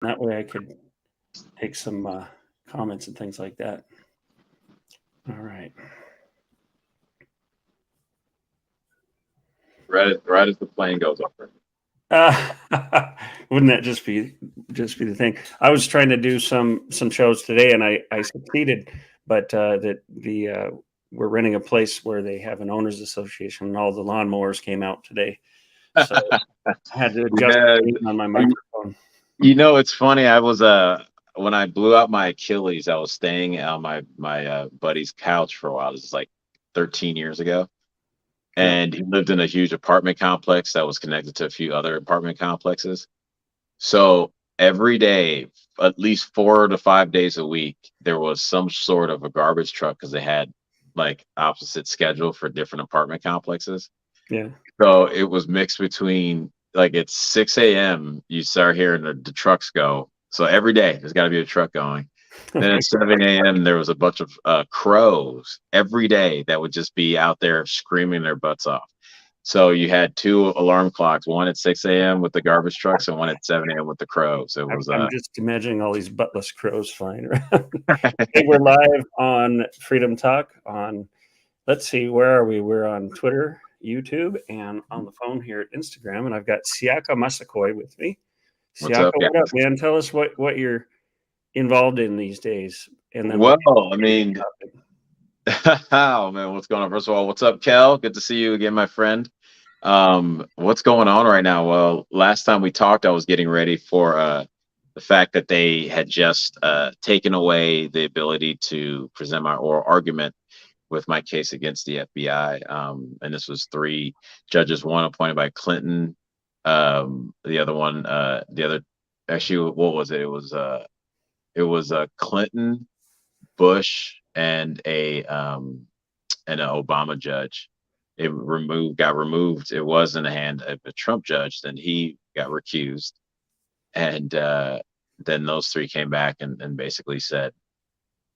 That way I could take some comments and things like that. All right. Right as the plane goes over. Uh, wouldn't that just be the thing? I was trying to do some shows today, and I succeeded, but that the we're renting a place where they have an owners association, and all the lawnmowers came out today, so I had to adjust Yeah, the gain on my microphone. it's funny. I was when I blew out my Achilles, I was staying on my buddy's couch for a while. This is like 13 years ago, Yeah, and he lived in a huge apartment complex that was connected to a few other apartment complexes. So every day, at least 4 to 5 days a week, there was some sort of a garbage truck because they had like opposite schedule for different apartment complexes. yeah. So it was mixed between like it's 6 a.m. You start hearing the trucks go. So every day there's got to be a truck going. Then at 7 a.m. there was a bunch of crows every day that would just be out there screaming their butts off. So you had two alarm clocks, one at 6 a.m. with the garbage trucks and one at 7 a.m. with the crows. It I'm, was I'm just imagining all these buttless crows flying around. Hey, we're live on Freedom Talk on, let's see, where are we? We're on Twitter, YouTube, and on the phone here at Instagram. And I've got Siaka Massaquoi with me. what's Siaka, up, what up, guys? man? Tell us what you're involved in these days, and then we'll get Well, I to today's mean, topic. oh man, what's going on? First of all, what's up, Kel? Good to see you again, my friend. What's going on right now? Well, last time we talked, I was getting ready for the fact that they had just taken away the ability to present my oral argument with my case against the FBI. And this was three judges, one appointed by Clinton, the other one, the other, actually, what was it? It was Clinton, Bush, and an Obama judge. It got removed. It was in the hand of a Trump judge. Then he got recused, and then those three came back and basically said,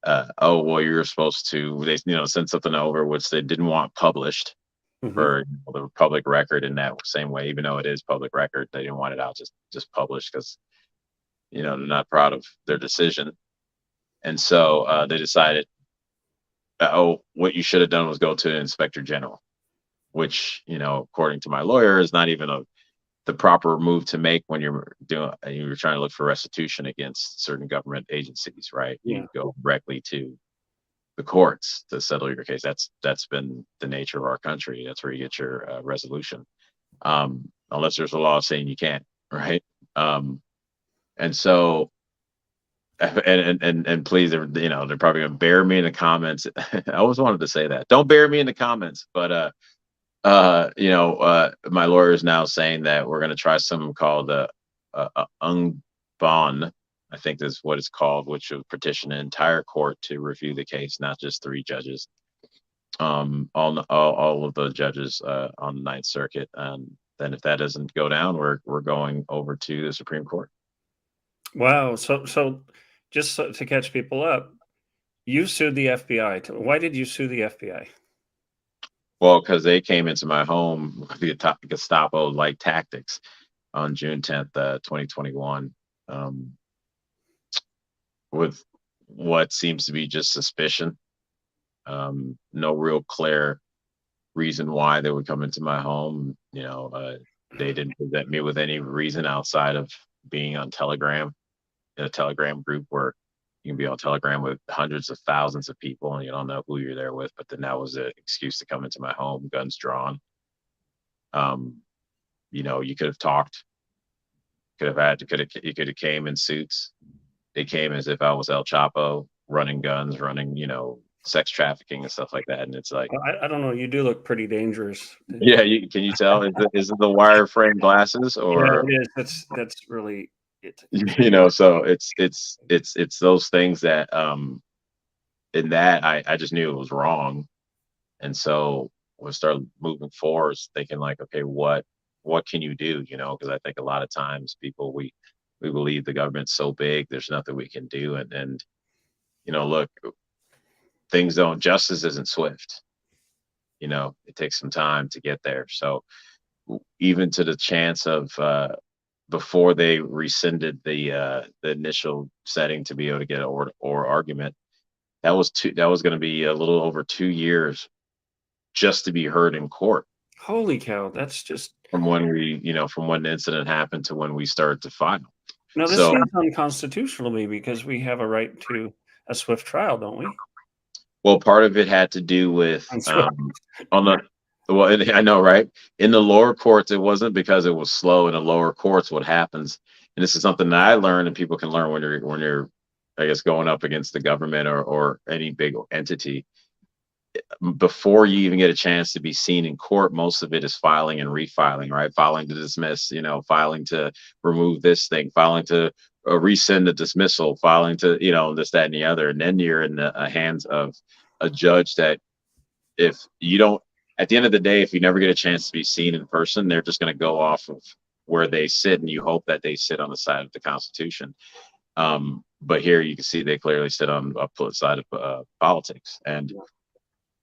"Oh, well, you're supposed to." They send something over which they didn't want published Hmm. for the public record in that same way, even though it is public record. They didn't want it out just published because they're not proud of their decision, and so they decided, "Oh, what you should have done was go to an inspector general." Which according to my lawyer is not even the proper move to make when you're trying to look for restitution against certain government agencies, right? Yeah. You go directly to the courts to settle your case. That's been the nature of our country. That's where you get your resolution, unless there's a law saying you can't, right? And so and please, they're probably gonna bear me in the comments. I always wanted to say that. Don't bear me in the comments, but my lawyer is now saying that we're going to try something called ung bon, I think is what it's called, which will petition the entire court to review the case, not just three judges, all of the judges on the Ninth Circuit. And then if that doesn't go down, we're going over to the Supreme Court. Wow. So just to catch people up, you sued the FBI. Why did you sue the FBI? Well, because they came into my home with the Gestapo like tactics on June 10th, 2021. With what seems to be just suspicion. No real clear reason why they would come into my home. They didn't present me with any reason outside of being on Telegram, in a Telegram group where you can be on Telegram with hundreds of thousands of people and you don't know who you're there with. But then that was an excuse to come into my home, guns drawn. Um, you could have talked, you could have came in suits. They came as if I was El Chapo, running guns, running, sex trafficking and stuff like that. And it's like, I don't know. You do look pretty dangerous. yeah, can you tell? Is it the wireframe glasses Yeah, or it is. That's really it. So it's those things that in that I just knew it was wrong. And so we start moving forward, thinking like, okay, what can you do? Because I think a lot of times people we believe the government's so big, there's nothing we can do. And look, things don't justice isn't swift. It takes some time to get there. So even to the chance of before they rescinded the initial setting to be able to get an or argument. That was going to be a little over 2 years just to be heard in court Holy cow! That's just from when from when the incident happened to when we started to file. no. This So, seems unconstitutional to me because we have a right to a swift trial, don't we? well, part of it had to do with Unswift. on the well, I know, right? In the lower courts, it wasn't because it was slow. In the lower courts, what happens, and this is something that I learned, and people can learn when you're, I guess, going up against the government or any big entity. Before you even get a chance to be seen in court, most of it is filing and refiling, right? Filing to dismiss, filing to remove this thing, filing to rescind the dismissal, filing to, this, that, and the other. And then you're in the hands of a judge that if you don't, at the end of the day, if you never get a chance to be seen in person, they're just going to go off of where they sit, and you hope that they sit on the side of the Constitution. But here you can see they clearly sit on a side of politics. And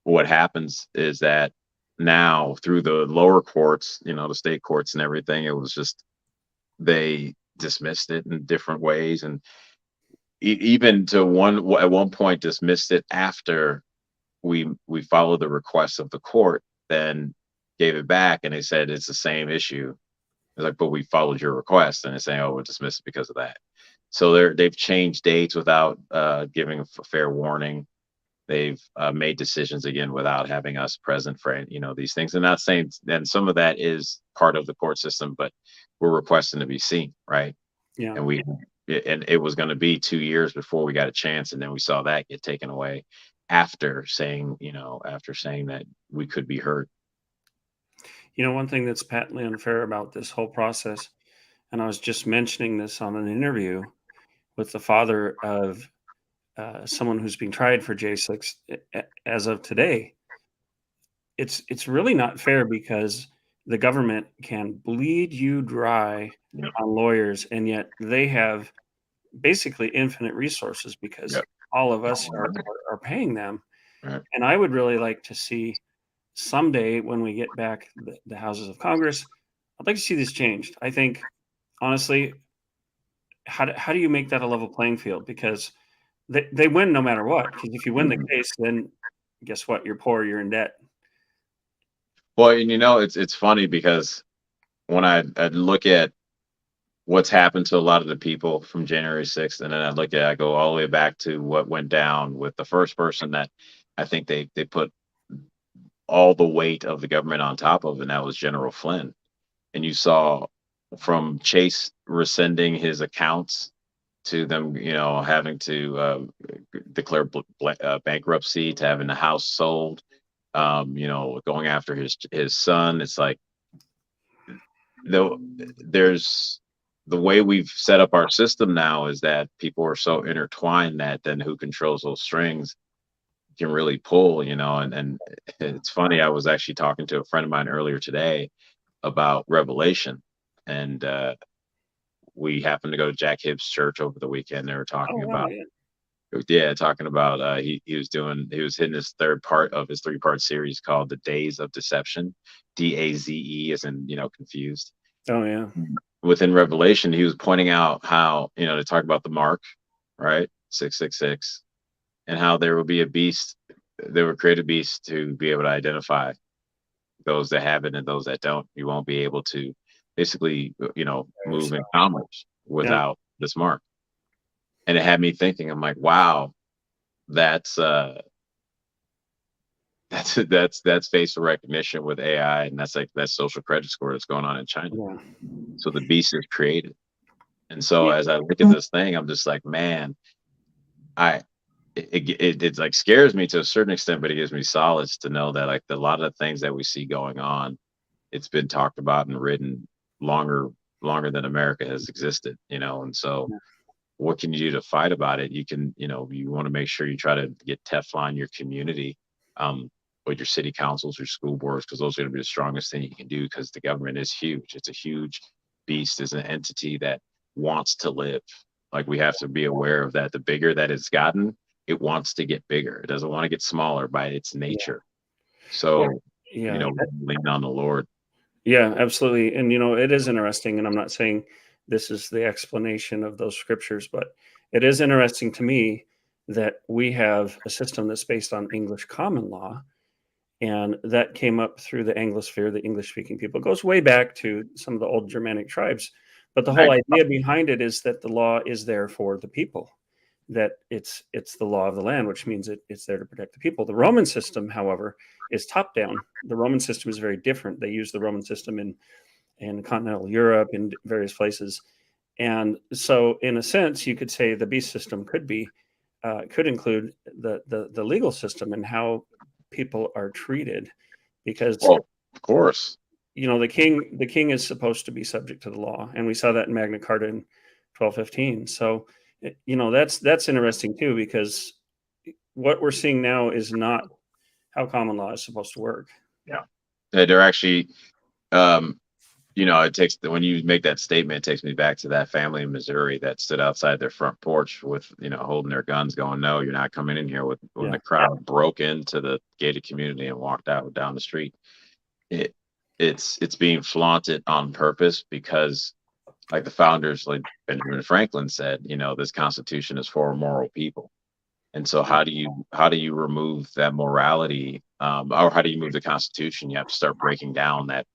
what happens is that now through the lower courts, the state courts and everything, it was just they dismissed it in different ways, and even to at one point dismissed it after we followed the request of the court, then gave it back, and they said it's the same issue. It's like, but we followed your request, and they're saying, oh, we'll dismiss it because of that. So they've changed dates without giving a fair warning. They've made decisions again without having us present for these things. And not saying, and some of that is part of the court system, but we're requesting to be seen, right? Yeah. And it was going to be 2 years before we got a chance, and then we saw that get taken away after saying that we could be heard. One thing that's patently unfair about this whole process, and I was just mentioning this on an interview with the father of someone who's being tried for J6 as of today. It's really not fair because the government can bleed you dry Yep. on lawyers, and yet they have basically infinite resources because Yep. all of us are paying them. Right. And I would really like to see someday when we get back the houses of Congress, I'd like to see this changed. I think, honestly, how do you make that a level playing field? Because they win no matter what. Because if you win the case, then guess what? You're poor. You're in debt. Well, and it's funny because when I look at what's happened to a lot of the people from January 6th, and then I go all the way back to what went down with the first person that I think they put all the weight of the government on top of, and that was General Flynn. And you saw from Chase rescinding his accounts to them, having to declare bankruptcy, to having the house sold, going after his son. It's like there's the way we've set up our system now is that people are so intertwined that then who controls those strings can really pull, and it's funny. I was actually talking to a friend of mine earlier today about Revelation, and we happened to go to Jack Hibbs' church over the weekend. They were talking Oh wow, about, yeah. talking about he was hitting his third part of his 3-part series called The Days of Deception, DAZE, as in confused. Oh yeah. Within Revelation, he was pointing out how to talk about the mark, right, 666, and how there will be a beast. They would create a beast to be able to identify those that have it and those that don't. You won't be able to basically move in commerce Yeah. without this mark. And it had me thinking, I'm like, wow, that's facial recognition with AI, and that's social credit score that's going on in China. Yeah. So the beast is created. And so Yeah. as I look at this thing, I'm just like, man, it like scares me to a certain extent, but it gives me solace to know that like a lot of the things that we see going on, it's been talked about and written longer than America has existed, and so Yeah. what can you do to fight about it? You can, you want to make sure you try to get Teflon your community, with your city councils, your school boards, because those are going to be the strongest thing you can do, because the government is huge. It's a huge beast. It's an entity that wants to live. Like, we have to be aware of that. The bigger that it's gotten, it wants to get bigger. It doesn't want to get smaller by its nature. So, Yeah. lean on the Lord. Yeah, absolutely. And it is interesting, and I'm not saying this is the explanation of those scriptures. But it is interesting to me that we have a system that's based on English common law, and that came up through the Anglosphere, the English-speaking people. It goes way back to some of the old Germanic tribes, but the whole Right. idea behind it is that the law is there for the people, that it's the law of the land, which means it's there to protect the people. The Roman system, however, is top down. The Roman system is very different. They use the Roman system in continental Europe, in various places, and so in a sense, you could say the beast system could include the legal system and how people are treated, because Well, of course. the king is supposed to be subject to the law, and we saw that in Magna Carta in 1215. So that's interesting too, because what we're seeing now is not how common law is supposed to work. Yeah. They're actually, um, it takes when you make that statement, it takes me back to that family in Missouri that stood outside their front porch with, holding their guns, going, "No, you're not coming in here." When Yeah, the crowd broke into the gated community and walked out down the street, it it's being flaunted on purpose because, like the founders, like Benjamin Franklin said, this Constitution is for moral people. And so how do you remove that morality, or how do you move the Constitution? You have to start breaking down that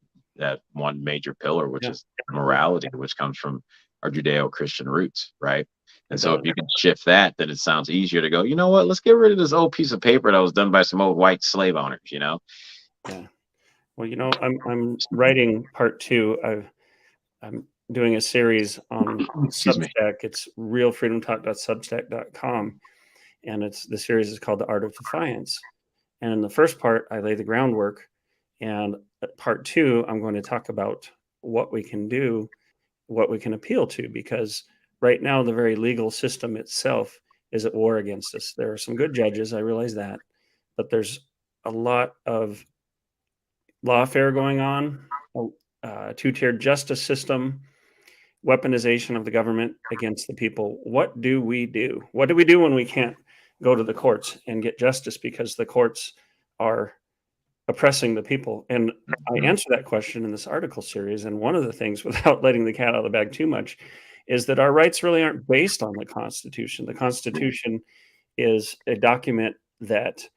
one major pillar, which yeah, is morality, which comes from our Judeo-Christian roots, right? And it so if does. you can shift that, then it sounds easier to go, you know what, let's get rid of this old piece of paper that was done by some old white slave owners. Yeah. Well, I'm writing part two. I'm doing a series on Excuse me. Substack. It's realfreedomtalk.substack.com, and the series is called The Art of Defiance. And in the first part, I lay the groundwork, and part two, I'm going to talk about what we can do, what we can appeal to, because right now the very legal system itself is at war against us. There are some good judges, I realize that, but there's a lot of lawfare going on, a two-tiered justice system, weaponization of the government against the people. What do we do? What do we do when we can't go to the courts and get justice because the courts are oppressing the people? And I Mhm. answer that question in this article series. And one of the things, without letting the cat out of the bag too much, is that our rights really aren't based on the Constitution. The Constitution is a document that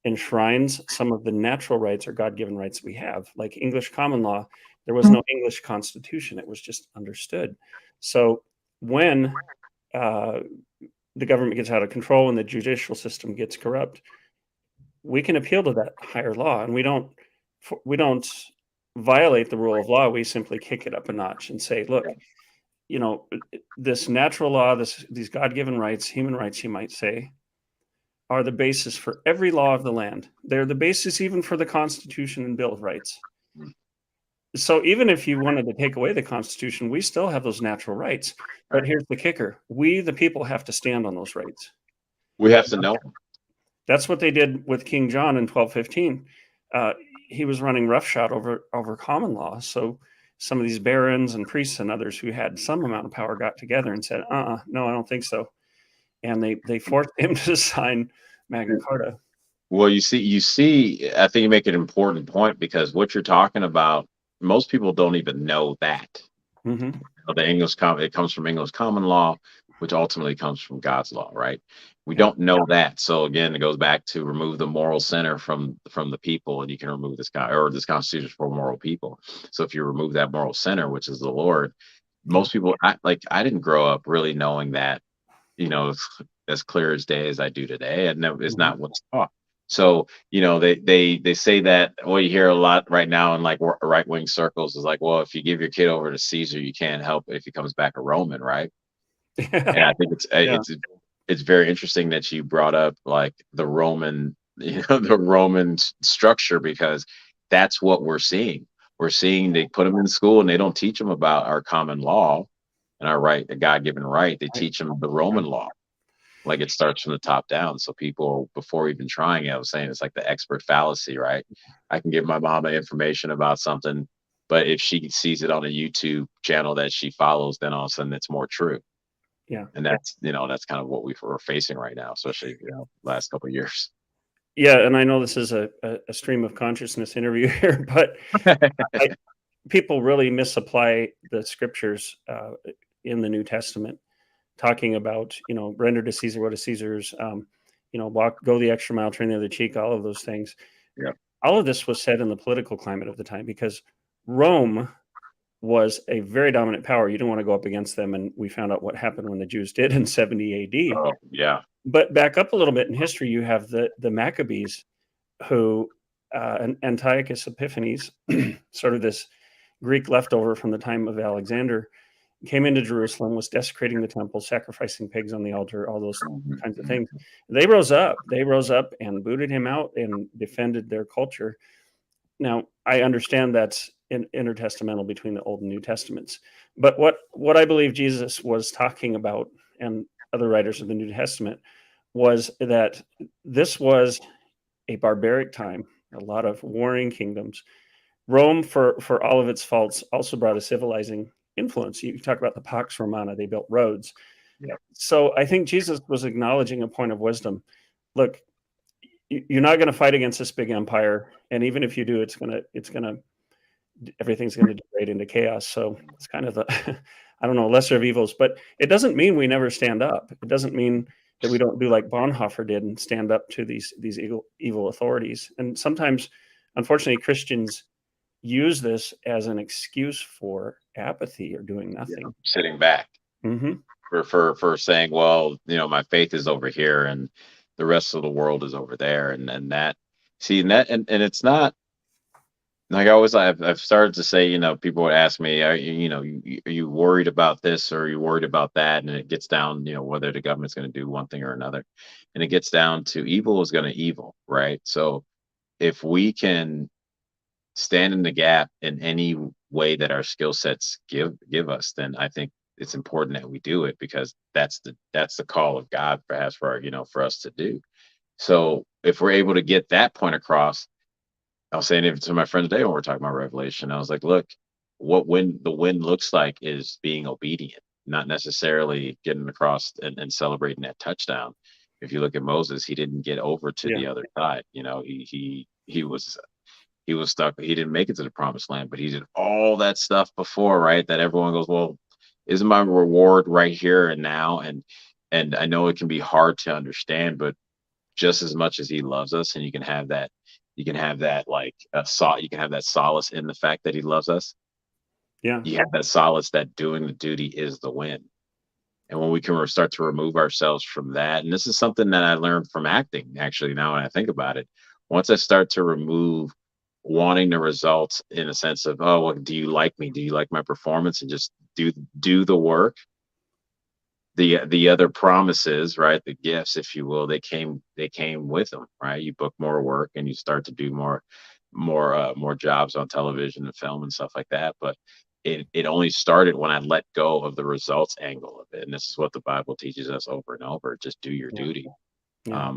enshrines some of the natural rights or God-given rights we have. Like English common law, there was no English constitution. It was just understood. So when uh, the government gets out of control and the judicial system gets corrupt, we can appeal to that higher law, and we don't violate the rule of law. We simply kick it up a notch and say, look, this natural law, these God-given rights, human rights, you might say, are the basis for every law of the land. They're the basis even for the Constitution and Bill of Rights. So even if you wanted to take away the Constitution, we still have those natural rights. But here's the kicker: we, the people, have to stand on those rights. We have to know. That's what they did with King John in 1215. Uh, he was running roughshod over common law. So some of these barons and priests and others who had some amount of power got together and said, no, I don't think so. And they forced him to sign Magna Carta. Well, I think you make an important point because what you're talking about, most people don't even know that. Mm-hmm. It comes from English common law, which ultimately comes from God's law, right? We Yeah. don't know that. So again, it goes back to remove the moral center from the people, and you can remove this constitution for moral people. So if you remove that moral center, which is the Lord, Yeah. most people I didn't grow up really knowing that, as clear as day as I do today. And no, it's Mm-hmm. not what's taught. So, they say that, well, you hear a lot right now in like right wing circles is like, well, if you give your kid over to Caesar, you can't help if he comes back a Roman, right? And I think Yeah. it's very interesting that you brought up like the Roman, the Roman structure, because that's what we're seeing. We're seeing they put them in school and they don't teach them about our common law and our right, a God given right. They Right. teach them the Roman law. Like it starts from the top down. So people, before even trying it, I was saying it's like the expert fallacy, right? I can give my mama information about something, but if she sees it on a YouTube channel that she follows, then all of a sudden it's more true. Yeah. And that's kind of what we're facing right now, especially last couple of years. Yeah. And I know this is a stream of consciousness interview here, but I, people really misapply the scriptures in the New Testament, talking about, render to Caesar what is Caesar's, go the extra mile, turn the other cheek, all of those things. Yeah. All of this was said in the political climate of the time because Rome was a very dominant power. You didn't want to go up against them, and we found out what happened when the Jews did in 70 AD. Oh, yeah. But back up a little bit in history, you have the Maccabees, who and Antiochus Epiphanes, sort of this Greek leftover from the time of Alexander, came into Jerusalem, was desecrating the temple, sacrificing pigs on the altar, all those kinds of things. They rose up and booted him out and defended their culture. Now, I understand that's intertestamental between the Old and New Testaments, but what I believe Jesus was talking about, and other writers of the New Testament, was that this was a barbaric time, a lot of warring kingdoms. Rome, for all of its faults, also brought a civilizing influence. You talk about the Pax Romana; they built roads. Yeah. So I think Jesus was acknowledging a point of wisdom. Look, you're not going to fight against this big empire, and even if you do, everything's going to degrade into chaos. So it's kind of I don't know, lesser of evils. But it doesn't mean we never stand up. It doesn't mean that we don't do like Bonhoeffer did and stand up to these evil authorities. And sometimes, unfortunately, Christians use this as an excuse for apathy or doing nothing, sitting back. Mm-hmm. For saying, well, my faith is over here and the rest of the world is over there, and that, and it's not like I've started to say, people would ask me, are you worried about this or are you worried about that? And it gets down, whether the government's going to do one thing or another, and it gets down to evil is going to evil, right? So if we can stand in the gap in any way that our skill sets give us, then I think it's important that we do it, because that's the call of God perhaps for for us to do. So if we're able to get that point across, I was saying it to my friend today when we're talking about Revelation. I was like, look, what the win looks like is being obedient, not necessarily getting across and celebrating that touchdown. If you look at Moses, he didn't get over to the other side. He was stuck. He didn't make it to the promised land, but he did all that stuff before, right? That everyone goes, well, isn't my reward right here and now? And I know it can be hard to understand, but just as much as he loves us, and you can have that you can have that solace in the fact that he loves us. Yeah. You have that solace that doing the duty is the win. And when we can start to remove ourselves from that, and this is something that I learned from acting, actually, now when I think about it, once I start to remove wanting the results in a sense of, oh, well, do you like me? Do you like my performance? And just do the work. The other promises, right? The gifts, if you will, they came with them, right? You book more work and you start to do more jobs on television and film and stuff like that. But it only started when I let go of the results angle of it. And this is what the Bible teaches us over and over. Just do your duty. Yeah.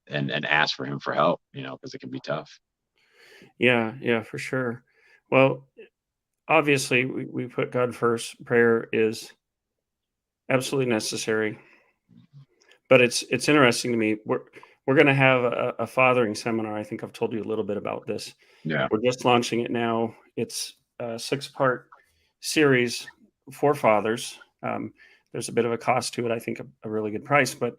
And ask for him for help, because it can be tough. Yeah, for sure. Well, obviously we put God first. Prayer is absolutely necessary. But it's interesting to me. We're going to have a fathering seminar. I think I've told you a little bit about this. Yeah. We're just launching it now. It's a 6-part series for fathers. There's a bit of a cost to it. I think a really good price. But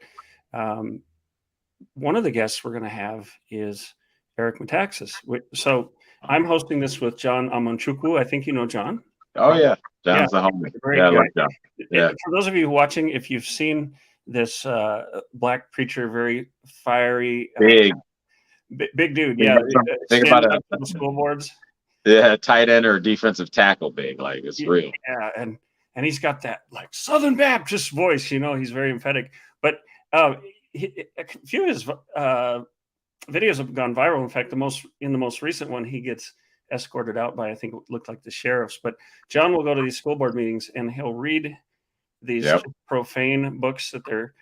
one of the guests we're going to have is Eric Metaxas. So I'm hosting this with John Amonchukwu. I think you know John. Oh yeah, John's the homie. Yeah, I like John. Yeah. For those of you watching, if you've seen this black preacher, very fiery, big dude. Think about it. The school boards. Yeah, tight end or defensive tackle, big, like it's real. Yeah, and he's got that like Southern Baptist voice. He's very emphatic. But a few of his videos have gone viral. In fact, the most recent one, he gets escorted out by, I think it looked like the sheriffs. But John will go to these school board meetings and he'll read these profane books that they're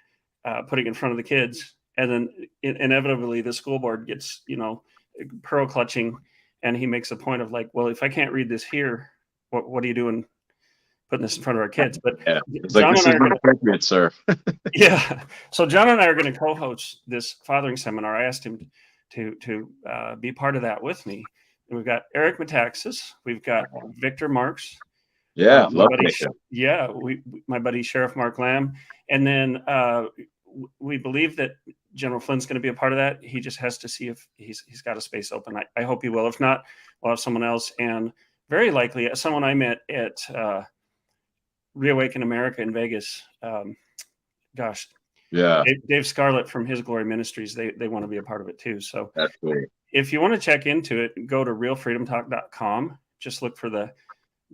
putting in front of the kids, and then inevitably the school board gets pearl clutching, and he makes a point of like, well, if I can't read this here, what are you doing putting this in front of our kids? But it's like, this is not appropriate, sir. Yeah. So John and I are going to co-host this fathering seminar. I asked him to be part of that with me, we've got Eric Metaxas, we've got Victor Marks, Yeah, my love buddy, Victor. my buddy Sheriff Mark Lamb, and then we believe that General Flynn's going to be a part of that. He just has to see if he's got a space open. I hope he will. If not, we'll have someone else, and very likely someone I met at Reawaken America in Vegas. Gosh, Yeah, Dave Scarlett from His Glory Ministries. They want to be a part of it too. So that's cool. if you want to check into it, go to realfreedomtalk.com. Just look for the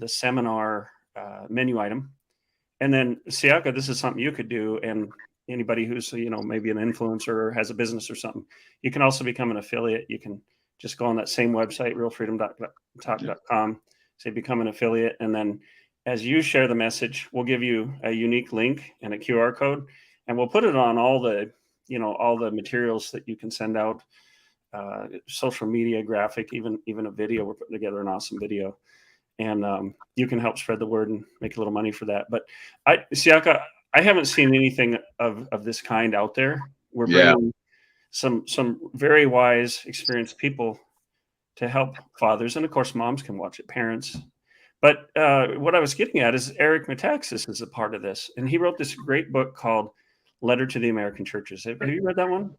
seminar menu item. And then, Siaka, this is something you could do. And anybody who's, maybe an influencer or has a business or something, you can also become an affiliate. You can just go on that same website, realfreedomtalk.com, say become an affiliate. And then as you share the message, we'll give you a unique link and a QR code, and we'll put it on all the materials that you can send out, social media, graphic, even a video. We're putting together an awesome video. And you can help spread the word and make a little money for that. But Siaka, I haven't seen anything of this kind out there. We're bringing some very wise, experienced people to help fathers, and of course, moms can watch it, parents. But what I was getting at is Eric Metaxas is a part of this, and he wrote this great book called "Letter to the American Churches." Have you read that one?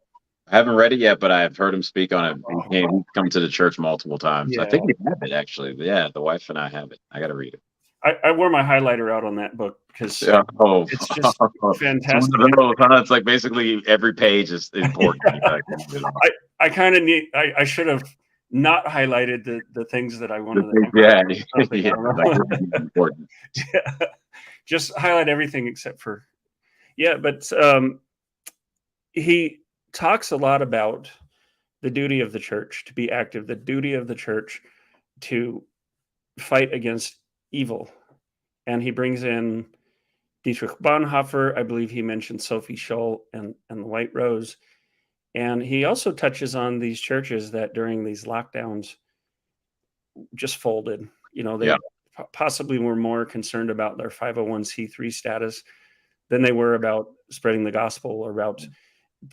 I haven't read it yet, but I've heard him speak on it. He's come to the church multiple times. Yeah. I think we have it actually. Yeah, the wife and I have it. I got to read it. I wore my highlighter out on that book because it's just fantastic. It's like basically every page is important. I kind of need. I should have not highlighted the things that I wanted. Important. Yeah, just highlight everything except for. Yeah, but he talks a lot about the duty of the church to be active, the duty of the church to fight against evil. And he brings in Dietrich Bonhoeffer. I believe he mentioned Sophie Scholl and the White Rose. And he also touches on these churches that during these lockdowns just folded. They possibly were more concerned about their 501c3 status than they were about spreading the gospel or about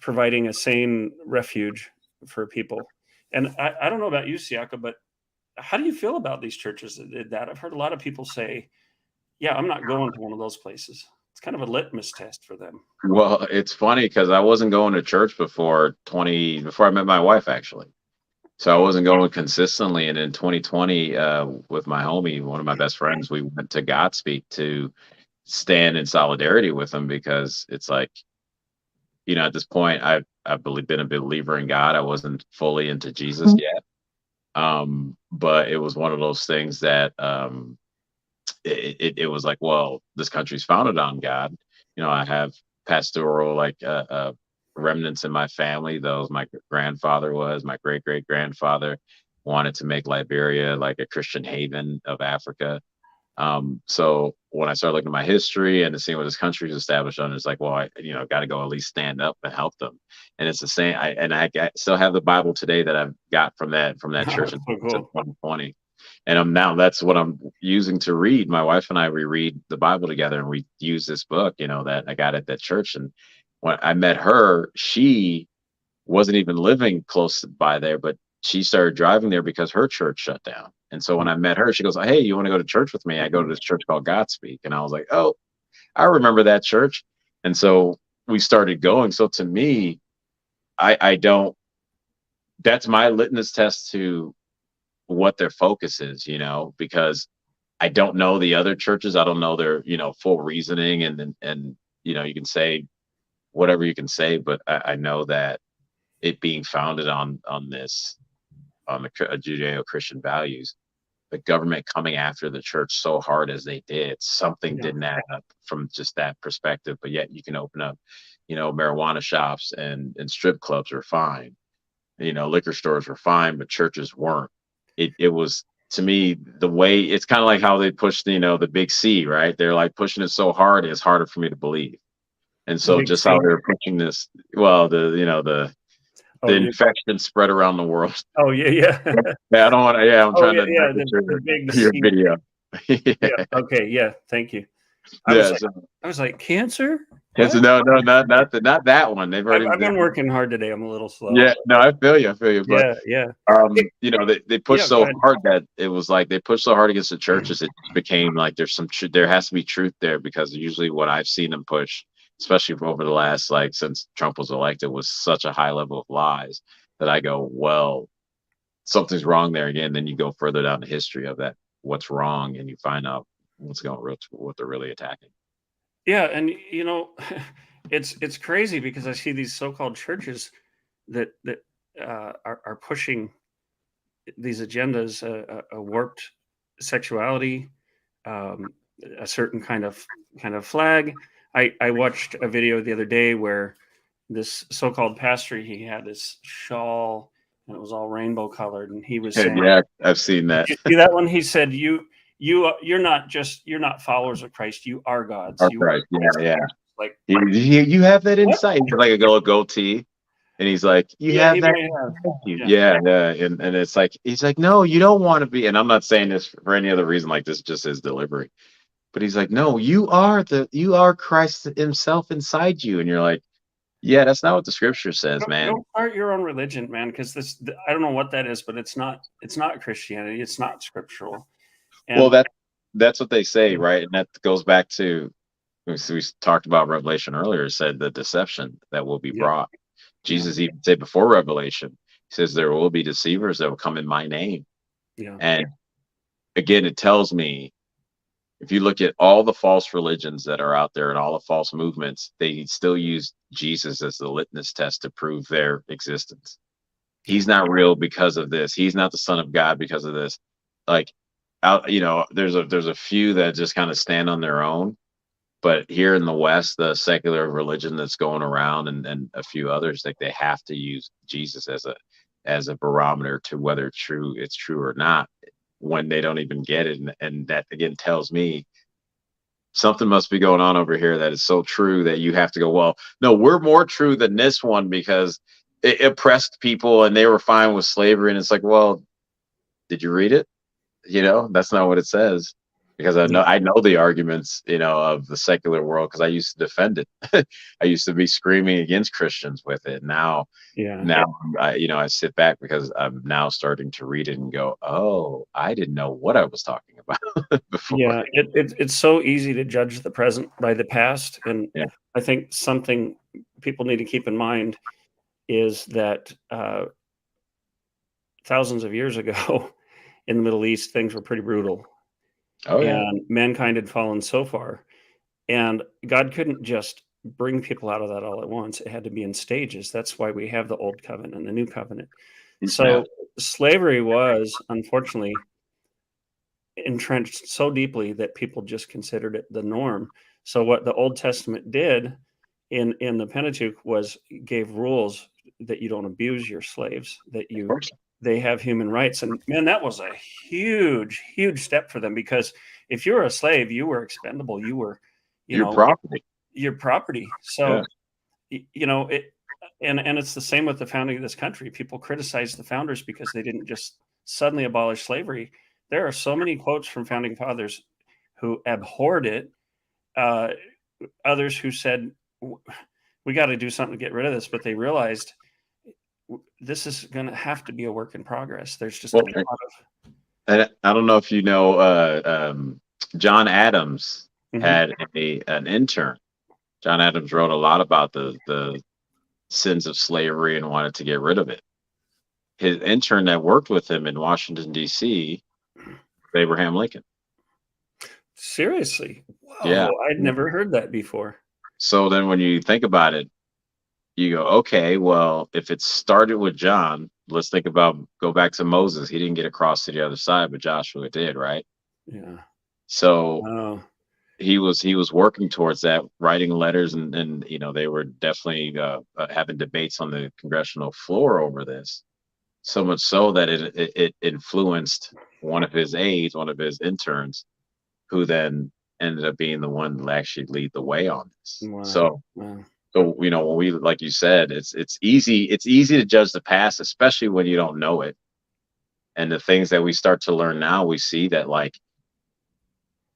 providing a sane refuge for people. And I don't know about you, Siaka, but how do you feel about these churches that did that? I've heard a lot of people say, yeah, I'm not going to one of those places. It's kind of a litmus test for them. Well, it's funny because I wasn't going to church before I met my wife, actually. So I wasn't going consistently. And in 2020, with my homie, one of my best friends, we went to Godspeak to stand in solidarity with him, because it's like, at this point, I've been a believer in God. I wasn't fully into Jesus yet. But it was one of those things that it was like, well, this country's founded on God. I have pastoral remnants in my family. Those my grandfather was, my great grandfather wanted to make Liberia like a Christian haven of Africa. So when I started looking at my history and seeing what this country is established on, it's like, well, I got to go at least stand up and help them. And it's the same. I still have the Bible today that I've got from that church in 2020. And that's what I'm using to read. My wife and I reread the Bible together, and we use this book, that I got at that church. And when I met her, she wasn't even living close by there, but she started driving there because her church shut down. And so when I met her, she goes, "Hey, you want to go to church with me?" I go to this church called Godspeak. And I was like, "Oh, I remember that church." And so we started going. So to me, I don't, that's my litmus test to what their focus is, because I don't know the other churches. I don't know their, full reasoning. And you can say whatever you can say, but I know that it being founded on the Judeo-Christian values, the government coming after the church so hard as they did, something didn't add up from just that perspective. But yet you can open up, marijuana shops and strip clubs are fine. Liquor stores were fine, but churches weren't. It was, to me, the way, it's kind of like how they push the big C, right? They're like pushing it so hard, it's harder for me to believe. And so just how they're pushing this, well, the infection spread around the world. Oh yeah. I don't want to. Yeah, I'm trying to your video. Yeah. Okay. Yeah. Thank you. I was like, cancer. Yes, What? no, not that one. They've already I've been. been working hard today. I'm a little slow. Yeah, no, I feel you. But Yeah, yeah. they pushed Yeah, go so ahead. hard that it was like they pushed so hard against the churches, it became like there's there has to be truth there, because usually what I've seen them push, especially for over the last, like, since Trump was elected, was such a high level of lies that I go, well, something's wrong there again. Then you go further down the history of that, what's wrong, and you find out what they're really attacking. Yeah, and it's crazy because I see these so-called churches that are pushing these agendas, a warped sexuality, um, a certain kind of flag. I watched a video the other day where this so-called pastor, he had this shawl and it was all rainbow colored, and he was saying, Yeah, I've seen that. "You see that one?" He said, You're not followers of Christ. You are God's. All You right, are Christ." yeah. Like You have that what? insight. He's like a little goatee, and he's like, "You Yeah, have he that." may have. Yeah, Yeah, yeah, and it's like he's like, "No, you don't want to be." And I'm not saying this for any other reason. Like, this just his delivery. But he's like, "No, you are Christ Himself inside you," and you're like, "Yeah, that's not what the Scripture says, man." don't start your own religion, man, because I don't know what that is, but it's not Christianity. It's not scriptural. Well, And that's what they say, right? And that goes back to, we talked about Revelation earlier. It said the deception that will be yeah, brought. yeah, Jesus even said before Revelation, he says there will be deceivers that will come in my name. yeah, And again, it tells me, if you look at all the false religions that are out there and all the false movements, they still use Jesus as the litmus test to prove their existence. yeah, He's not real because of this. He's not the son of God because of this. Like, out, there's a few that just kind of stand on their own. But here in the West, the secular religion that's going around, and a few others, like, they have to use Jesus as a barometer to whether it's true or not, when they don't even get it. And that again tells me something must be going on over here that is so true that you have to go, well, no, we're more true than this one because it oppressed people and they were fine with slavery. And it's like, well, did you read it? That's not what it says. Because I know yeah, I know the arguments, of the secular world, because I used to defend it. I used to be screaming against Christians with it. yeah. Now I sit back because I'm now starting to read it and go, oh, I didn't know what I was talking about before. Yeah, it's so easy to judge the present by the past, and Yeah. I think something people need to keep in mind is that thousands of years ago in the Middle East, things were pretty brutal, Oh yeah. and mankind had fallen so far, and God couldn't just bring people out of that all at once. It had to be in stages. That's why we have the Old Covenant and the New Covenant. Yeah. So slavery was unfortunately entrenched so deeply that people just considered it the norm. So what the Old Testament did in the Pentateuch was gave rules that you don't abuse your slaves, that Of you course. they have human rights. And man, that was a huge step for them, because if you were a slave, you were expendable. You were, you Your know, property. your property. Yeah. So it, and it's the same with the founding of this country. People criticize the founders because they didn't just suddenly abolish slavery. There are so many quotes from founding fathers who abhorred it, uh, others who said, we got to do something to get rid of this, but they realized this is going to have to be a work in progress. There's just a Well, lot of. and I don't know if you know, John Adams Mhm. had an intern. John Adams wrote a lot about the sins of slavery and wanted to get rid of it. His intern that worked with him in Washington, D.C., Abraham Lincoln. Seriously. Yeah. Whoa, I'd never heard that before. So then when you think about it, you go, okay, well, if it started with John, let's go back to Moses. He didn't get across to the other side, but Joshua did, right? Yeah. So Oh, he was working towards that, writing letters, and they were definitely having debates on the congressional floor over this. So much so that it influenced one of his aides, one of his interns, who then ended up being the one to actually lead the way on this. wow. So Wow. so when we, like you said, it's easy to judge the past, especially when you don't know it. And the things that we start to learn now, we see that, like,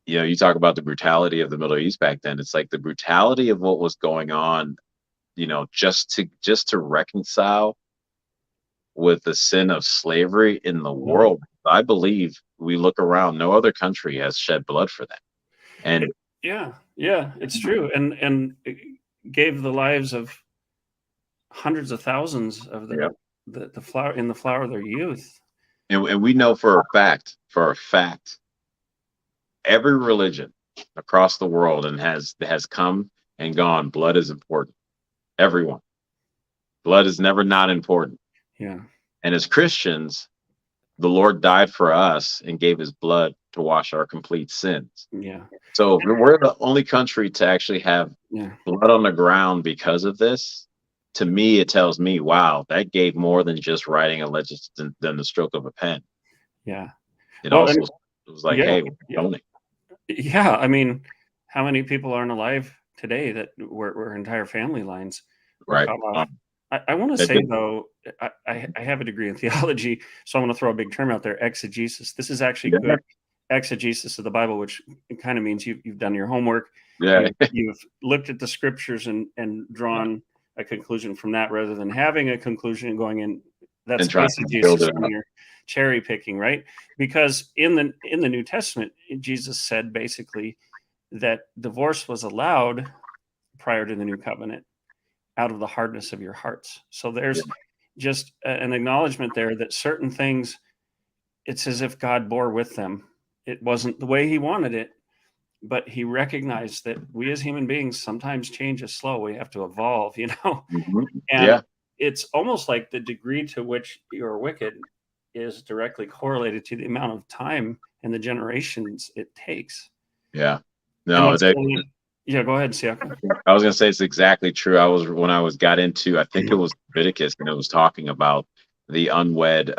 you talk about the brutality of the Middle East back then. It's like the brutality of what was going on, just to reconcile with the sin of slavery in the Yeah. world. I believe we look around, no other country has shed blood for that. And Yeah, yeah, it's true, and it gave the lives of hundreds of thousands of yeah, the flower in the flower of their youth. and we know for a fact, every religion across the world and has come and gone, blood is important. Everyone. Blood is never not important. Yeah, And as Christians, the Lord died for us and gave his blood to wash our complete sins. yeah, So we're the only country to actually have yeah, blood on the ground because of this. To me, it tells me, wow, that gave more than just writing a legend than the stroke of a pen. yeah. It Well, also and it was like, yeah, hey, yeah, don't it? yeah. I mean, how many people aren't alive today that where entire family lines were Right. cut off? I want to That say did- though, I have a degree in theology, so I'm going to throw a big term out there: exegesis. This is actually yeah, good exegesis of the Bible, which it kind of means you've done your homework, yeah, you've looked at the scriptures and drawn a conclusion from that, rather than having a conclusion and going in. That's and trying to build eisegesis it when up. you're cherry picking, right? Because in the New Testament, Jesus said basically that divorce was allowed prior to the new covenant out of the hardness of your hearts. So Yeah. there's just an acknowledgement there that certain things, it's as if God bore with them. It wasn't the way he wanted it, but he recognized that we as human beings sometimes change is slow. We have to evolve, and Yeah. it's almost like the degree to which you're wicked is directly correlated to the amount of time and the generations it takes. Yeah. And No, that's only, yeah, go ahead, Siaka. I was gonna say it's exactly true. When I was got into, I think it was Leviticus, and it was talking about the unwed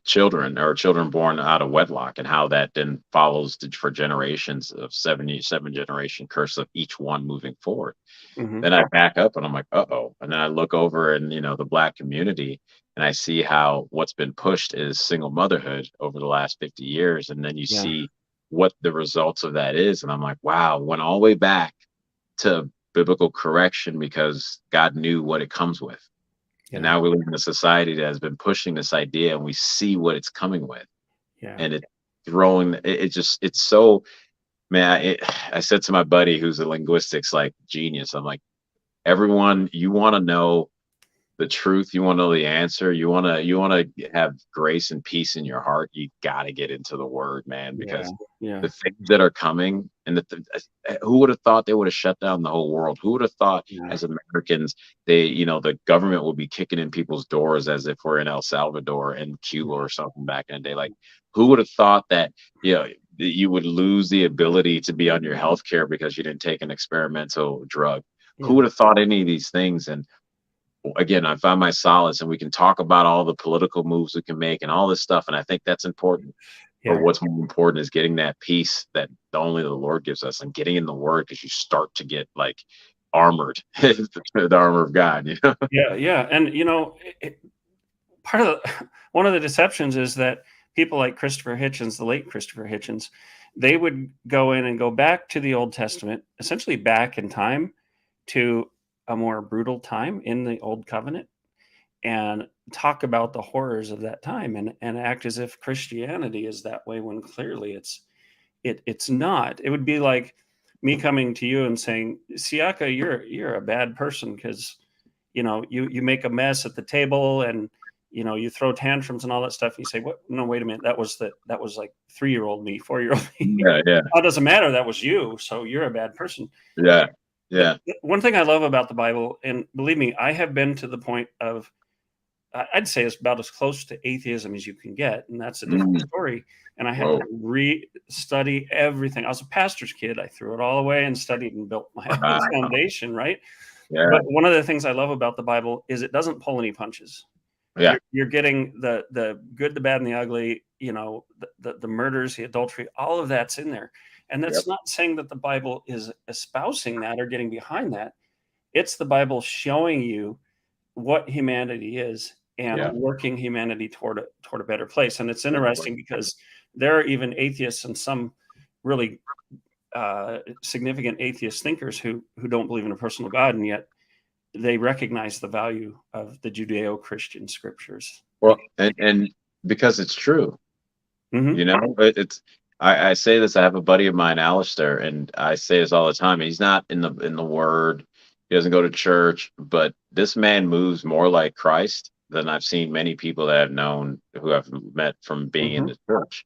children, or children born out of wedlock, and how that then follows for generations of 77 generation curse of each one moving forward. Hmm. Then I back up and I'm like, uh-oh. And then I look over in, the black community, and I see how what's been pushed is single motherhood over the last 50 years. And then you Yeah, see what the results of that is. And I'm like, wow, went all the way back to biblical correction because God knew what it comes with. And yeah, now we live in a society that has been pushing this idea, and we see what it's coming with. yeah, And it's so, man, I said to my buddy who's a linguistics like genius, I'm like, everyone, you want to know the truth, you want to know the answer, you want to have grace and peace in your heart, you got to get into the word, man, yeah, because yeah, the things that are coming, and who would have thought they would have shut down the whole world? Who would have thought yeah, as Americans, the government will be kicking in people's doors as if we're in El Salvador and Cuba or something back in the day? Like, who would have thought that, that you would lose the ability to be on your health care because you didn't take an experimental drug? Who yeah, would have thought any of these things? And again, I find my solace, and we can talk about all the political moves we can make and all this stuff. And I think that's important. But yeah, what's more important is getting that peace that only the Lord gives us, and getting in the word, because you start to get like armored, the armor of God. yeah, yeah. And part of one of the deceptions is that people like Christopher Hitchens, the late Christopher Hitchens, they would go in and go back to the Old Testament, essentially back in time to a more brutal time in the Old Covenant, and talk about the horrors of that time, and act as if Christianity is that way when clearly it's not. It would be like me coming to you and saying, Siaka, you're a bad person because you make a mess at the table, and you throw tantrums and all that stuff. And you say, what? No, wait a minute. That was like 3-year-old me, 4-year-old me. Yeah, yeah, Oh, it doesn't matter. That was you. So you're a bad person. yeah, The, yeah, the one thing I love about the Bible, and believe me, I have been to the point of, I'd say it's about as close to atheism as you can get, and that's a different mm, story. And I had whoa, to re-study everything. I was a pastor's kid. I threw it all away and studied and built my own wow, foundation, right? yeah, But one of the things I love about the Bible is it doesn't pull any punches. yeah, You're getting the good, the bad, and the ugly. The murders, the adultery, all of that's in there. And yep, that's not saying that the Bible is espousing that or getting behind that. It's the Bible showing you what humanity is and yeah, working humanity toward a better place. And it's interesting because there are even atheists and some really significant atheist thinkers who don't believe in a personal God, and yet they recognize the value of the Judeo-Christian scriptures. Well, and because it's true. Mhm. You know, it's I say this. I have a buddy of mine, Alistair, and I say this all the time. He's not in the Word. He doesn't go to church, but this man moves more like Christ than I've seen many people that I've known who I've met from being in Mhm. the church.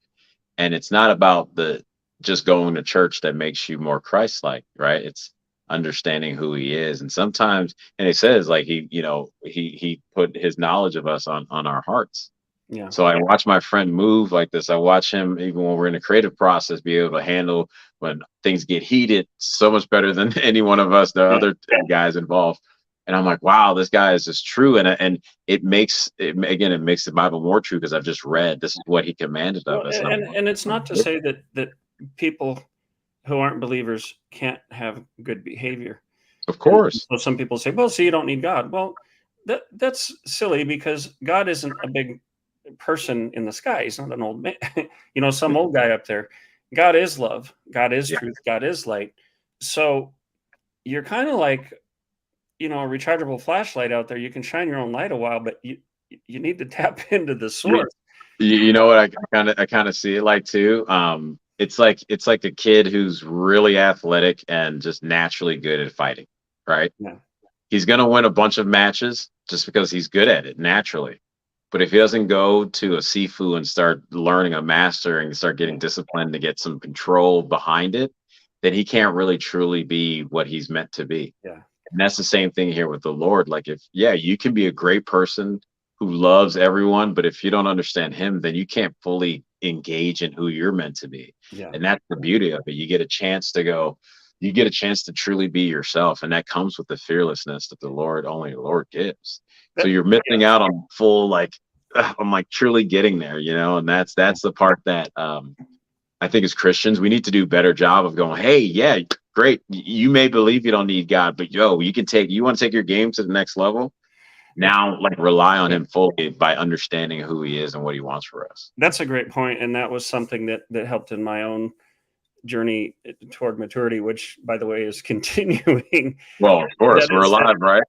And it's not about the just going to church that makes you more Christ-like, right? It's understanding who he is. And sometimes, and it says like he put his knowledge of us on our hearts. Yeah. So I watch my friend move like this. I watch him, even when we're in a creative process, be able to handle when things get heated so much better than any one of us, the Yeah. other guys involved. And I'm like, wow, this guy is just true. And it makes it again, it makes the Bible more true because I've just read this is what he commanded of Well, us. And and it's not to say that people who aren't believers can't have good behavior. of And course. so some people say, "Well, see, you don't need God." Well, that's silly because God isn't a big person in the sky. He's not an old man, some old guy up there. God is love. God is Yeah. truth. God is light. So you're kind of like, a rechargeable flashlight out there. You can shine your own light a while, but you need to tap into the You, source. you know what I kind of see it like too. It's like a kid who's really athletic and just naturally good at fighting, right? Yeah. He's going to win a bunch of matches just because he's good at it naturally. But if he doesn't go to a Sifu and start learning a master and start getting Yeah. disciplined to get some control behind it, then he can't really truly be what he's meant to be. Yeah. And that's the same thing here with the Lord. Like, if, yeah, you can be a great person who loves everyone, but if you don't understand him, then you can't fully engage in who you're meant to be. Yeah. And that's the beauty of it. You get a chance to truly be yourself. And that comes with the fearlessness that only the Lord gives. So That, you're yeah. missing out on full, like, I'm like truly getting there, and that's the part that I think as Christians, we need to do a better job of going, hey, yeah, great. You may believe you don't need God, but you want to take your game to the next level. That's Now, like, rely on him fully by understanding who he is and what he wants for us. that's a great point, and that was something that helped in my own journey toward maturity, which, by the way, is continuing. Well, of course, That we're is that alive, right?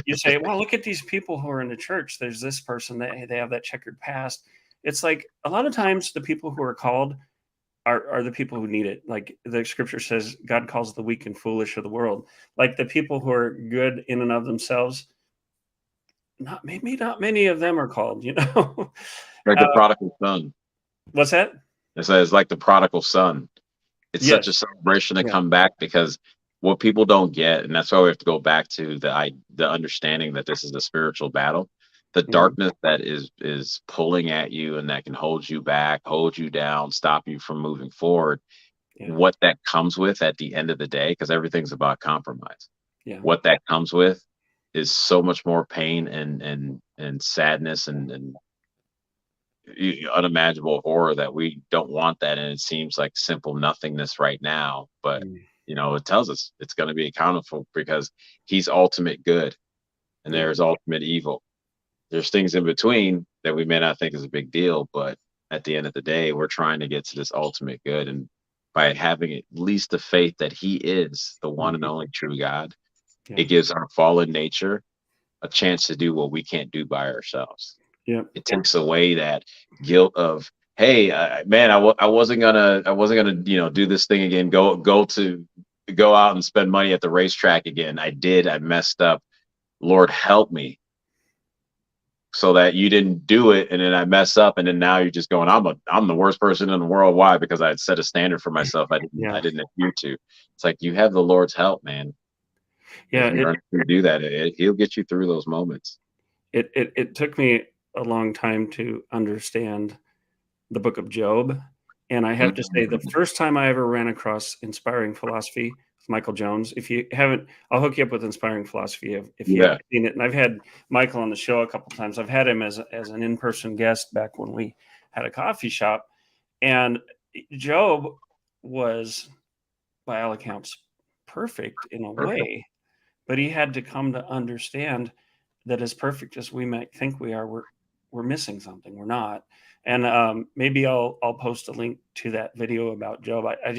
you say, "Well, look at these people who are in the church. There's this person that they have that checkered past." It's like a lot of times the people who are called are the people who need it. Like the scripture says, God calls the weak and foolish of the world. Like the people who are good in and of themselves, not many of them are called. Like the uh, prodigal son. what's that? It's like the prodigal son. It's such a Yes. celebration to Yeah. come back because what people don't get, and that's why we have to go back to the understanding that this is a spiritual battle. The Mhm. darkness that is pulling at you and that can hold you back, hold you down, stop you from moving forward. Yeah. What that comes with at the end of the day, because everything's about compromise. Yeah. What that comes with is so much more pain and sadness and unimaginable horror that we don't want that, and it seems like simple nothingness right now, but Mm. it tells us it's going to be accountable because he's ultimate good and Yeah. there's ultimate evil. There's things in between that we may not think is a big deal, but at the end of the day, we're trying to get to this ultimate good, and by having at least the faith that he is the one and Mhm. only true God, it Yeah. gives our fallen nature a chance to do what we can't do by ourselves. Yeah. It takes away that guilt of, hey, man, I wasn't gonna do this thing again, go out and spend money at the racetrack again. I messed up. Lord, help me, so that you didn't do it and then I mess up and then now you're just going, I'm the worst person in the world. Why? Because I had set a standard for myself I didn't I Yeah. didn't adhere to. It's like you have the Lord's help, man. Yeah. If you learn to do that, he'll get you through those moments. It took me a long time to understand the book of Job. And I have to say, the Mhm. first time I ever ran across inspiring philosophy with Michael Jones, if you haven't, I'll hook you up with inspiring philosophy if you Yeah. haven't seen it. And I've had Michael on the show a couple times. I've had him as an in-person guest back when we had a coffee shop. And Job was, by all accounts, perfect in a Perfect. way, but he had to come to understand that as perfect as we might think we are, we're missing something. We're not. And maybe I'll post a link to that video about Job. I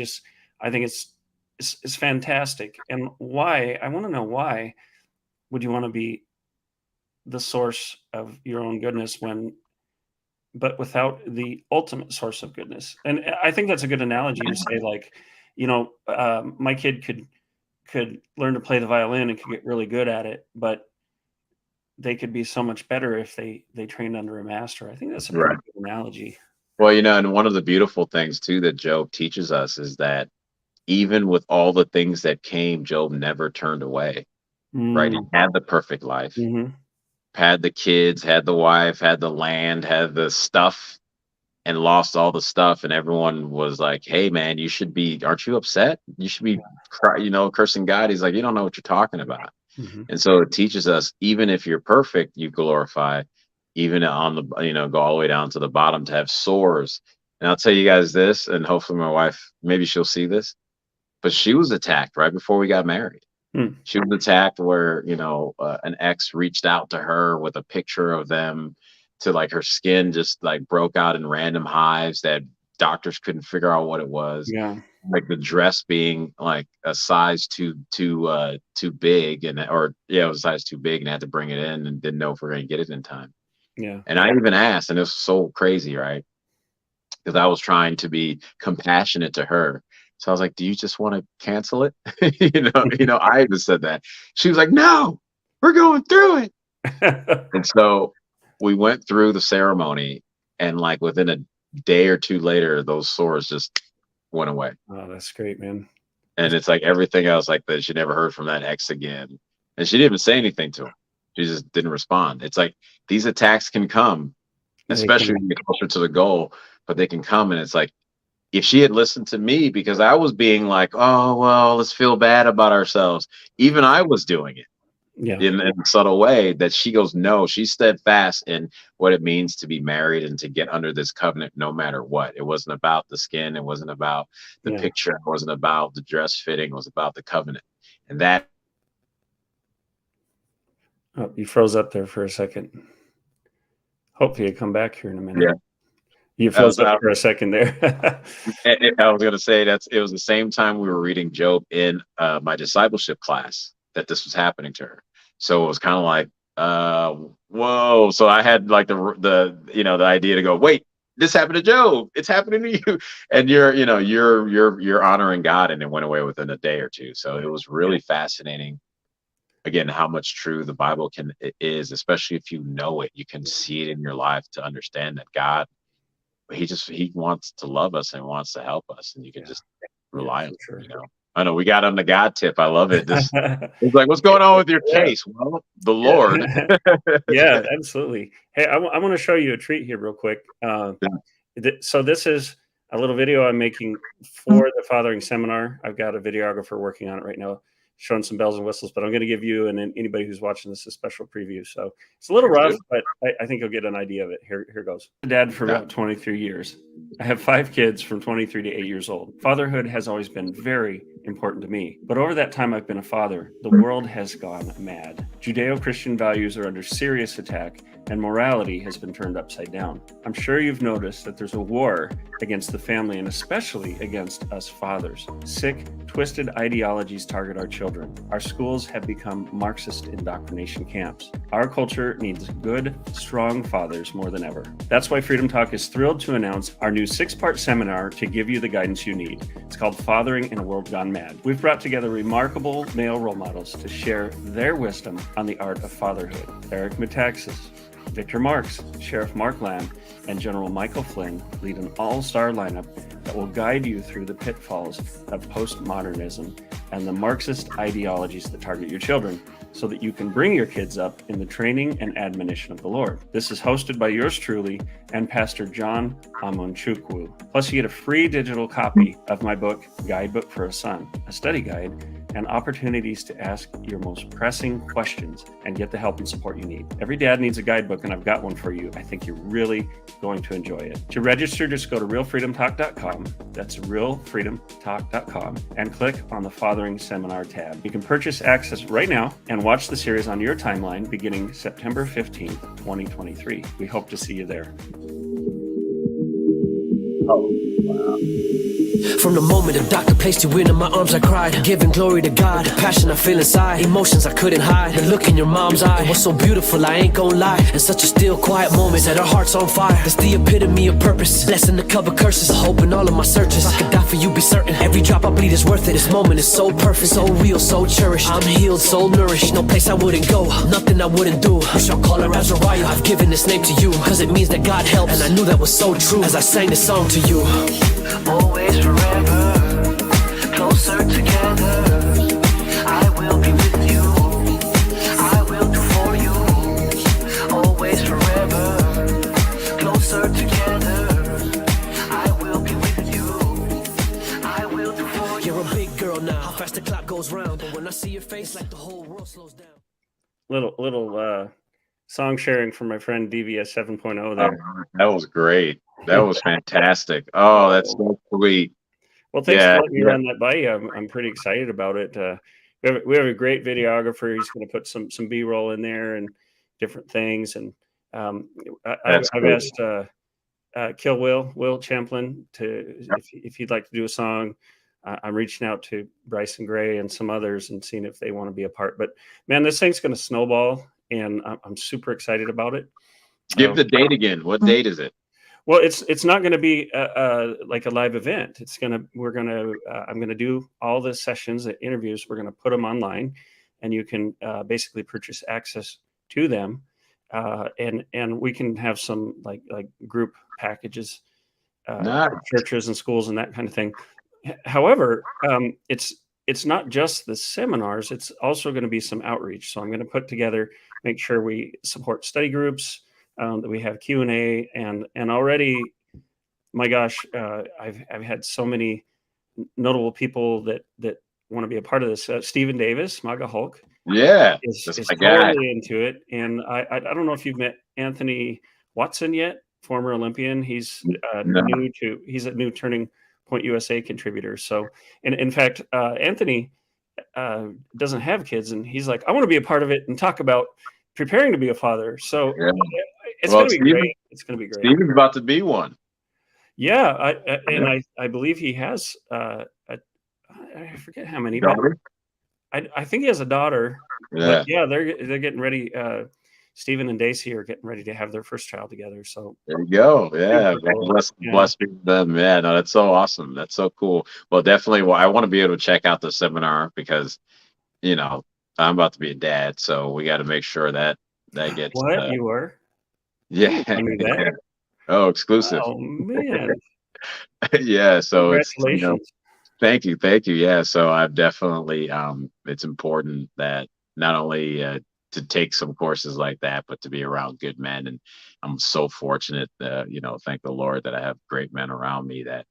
think it's fantastic. And why? I want to know, why would you want to be the source of your own goodness but without the ultimate source of goodness? And I think that's a good analogy to say, like, my kid could learn to play the violin and could get really good at it, but they could be so much better if they trained under a master. I think that's a pretty Right. good analogy. Well, and one of the beautiful things too that Job teaches us is that even with all the things that came, Job never turned away. Right? He Mm, had the perfect life, mhm. had the kids, had the wife, had the land, had the stuff, and lost all the stuff. And everyone was like, "Hey, man, aren't you upset? You should be, cursing God." He's like, "You don't know what you're talking about." Mhm. And so it teaches us, even if you're perfect, you glorify, even on the, go all the way down to the bottom to have sores. And I'll tell you guys this, and hopefully my wife, maybe she'll see this, but she was attacked right before we got married. Mm. She was attacked where, an ex reached out to her with a picture of them, to like her skin just like broke out in random hives that doctors couldn't figure out what it was. Yeah. Like the dress being like a size too big, or yeah, it was a size too big, and had to bring it in and didn't know if we are gonna get it in time. Yeah. And I even asked, and it was so crazy, right? Because I was trying to be compassionate to her. So I was like, "Do you just want to cancel it?" I even said that. She was like, "No, we're going through it." And so we went through the ceremony, and like within a day or two later, those sores just went away. Oh, that's great, man. And it's like everything else, like that, she never heard from that ex again. And she didn't even say anything to him. She just didn't respond. It's like these attacks can come, They especially can, when you get closer to the goal, but they can come. And it's like, if she had listened to me, because I was being like, "Oh, well, let's feel bad about ourselves." Even I was doing it yeah, in a subtle way, that she goes, "No, she's steadfast in what it means to be married and to get under this covenant no matter what." It wasn't about the skin. It wasn't about the yeah. picture. It wasn't about the dress fitting. It was about the covenant. And that, Oh, you froze up there for a second. Hopefully you come back here in a minute. yeah, You I froze was, up I, for a second there. I was going to say it was the same time we were reading Job in my discipleship class that this was happening to her. So it was kind of like, whoa. So I had like the idea to go, "Wait, this happened to Job. It's happening to you." And you're honoring God, and it went away within a day or two. So it was really fascinating. Again, how much true the Bible is, especially if you know it, you can see it in your life to understand that God, he wants to love us and wants to help us, and you can Yeah, just yeah, rely on for him, sure. I know we got on the God tip. I love it. This it's like, "What's going on with your Yeah, case?" Well, the Lord. yeah. Yeah, absolutely. Hey, I want to show you a treat here real quick. So this is a little video I'm making for the fathering seminar. I've got a videographer working on it right now, showing some bells and whistles, but I'm going to give you and anybody who's watching this a special preview. So it's a little Let's do rough, it. but I think you'll get an idea of it. Here goes. Dad for about 23 years. I have 5 kids from 23 to 8 years old. Fatherhood has always been very important to me. But over that time I've been a father, the world has gone mad. Judeo-Christian values are under serious attack, and morality has been turned upside down. I'm sure you've noticed that there's a war against the family, and especially against us fathers. Sick, twisted ideologies target our children. Our schools have become Marxist indoctrination camps. Our culture needs good, strong fathers more than ever. That's why Freedom Talk is thrilled to announce our new 6-part seminar to give you the guidance you need. It's called Fathering in a World Gone Mad. We've brought together remarkable male role models to share their wisdom on the art of fatherhood. Eric Metaxas, Victor Marks, Sheriff Mark Lamb, and General Michael Flynn lead an all-star lineup that will guide you through the pitfalls of postmodernism and the Marxist ideologies that target your children, so that you can bring your kids up in the training and admonition of the Lord. This is hosted by yours truly and Pastor John Amonchukwu. Plus, you get a free digital copy of my book, Guidebook for a Son, a study guide, and opportunities to ask your most pressing questions and get the help and support you need. Every dad needs a guidebook, and I've got one for you. I think you're really going to enjoy it. To register, just go to realfreedomtalk.com. That's realfreedomtalk.com and click on the Fathering Seminar tab. You can purchase access right now and watch the series on your timeline beginning September 15th, 2023. We hope to see you there. Oh, wow. From the moment the doctor placed you in my arms, I cried, giving glory to God. The passion I feel inside, emotions I couldn't hide. The look in your mom's eye, it was so beautiful, I ain't gon' lie. And such a still, quiet moment, set our hearts on fire. That's the epitome of purpose, blessing to cover curses. Hope in all of my searches, if I could die for you, be certain. Every drop I bleed is worth it. This moment is so perfect, so real, so cherished. I'm healed, soul nourished, no place I wouldn't go, nothing I wouldn't do. You shall call her Azariah, I've given this name to you, cause it means that God helps. And I knew that was so true as I sang this song to you. Always forever, closer together. I will be with you, I will do for you. Always forever, closer together. I will be with you, I will do for you. You're a big girl now, how fast the clock goes round. But when I see your face, like the whole world slows down. Little song sharing from my friend DVS 7.0 there. That was great. That was fantastic. Oh, that's so sweet. Well, thanks for letting me run that by you. I'm pretty excited about it. We have a great videographer. He's going to put some B-roll in there and different things. And I've asked Kill Will Champlin if he'd like to do a song. I'm reaching out to Bryson Gray and some others and seeing if they want to be a part. But man, this thing's going to snowball, and I'm super excited about it. Give the date again. What date is it? Well, it's not going to be like a live event. I'm going to do all the sessions, the interviews. We're going to put them online, and you can basically purchase access to them, and we can have some like group packages, Nice. churches and schools and that kind of thing. However, it's not just the seminars. It's also going to be some outreach. So I'm going to put together, make sure we support study groups. That we have Q&A, and already, my gosh, I've had so many notable people that want to be a part of this. Stephen Davis, MAGA Hulk, is totally into it, and I don't know if you've met Anthony Watson yet, former Olympian. He's a new Turning Point USA contributor. So, and in fact, Anthony doesn't have kids, and he's like, I want to be a part of it and talk about preparing to be a father. So. Yeah. It's going to be great. It's going to be great. Steven's about to be one. Yeah, I believe he has. I forget how many. But I think he has a daughter. Yeah, but yeah, they're getting ready. Stephen and Daisy are getting ready to have their first child together. So there you go. Yeah, bless them. Yeah, no, that's so awesome. That's so cool. Well, definitely. Well, I want to be able to check out the seminar because, I'm about to be a dad, so we got to make sure that gets. What you were. Yeah. Oh, exclusive. Oh man. Yeah. So congratulations. Thank you. Yeah. So I've definitely it's important that not only to take some courses like that, but to be around good men. And I'm so fortunate thank the Lord that I have great men around me that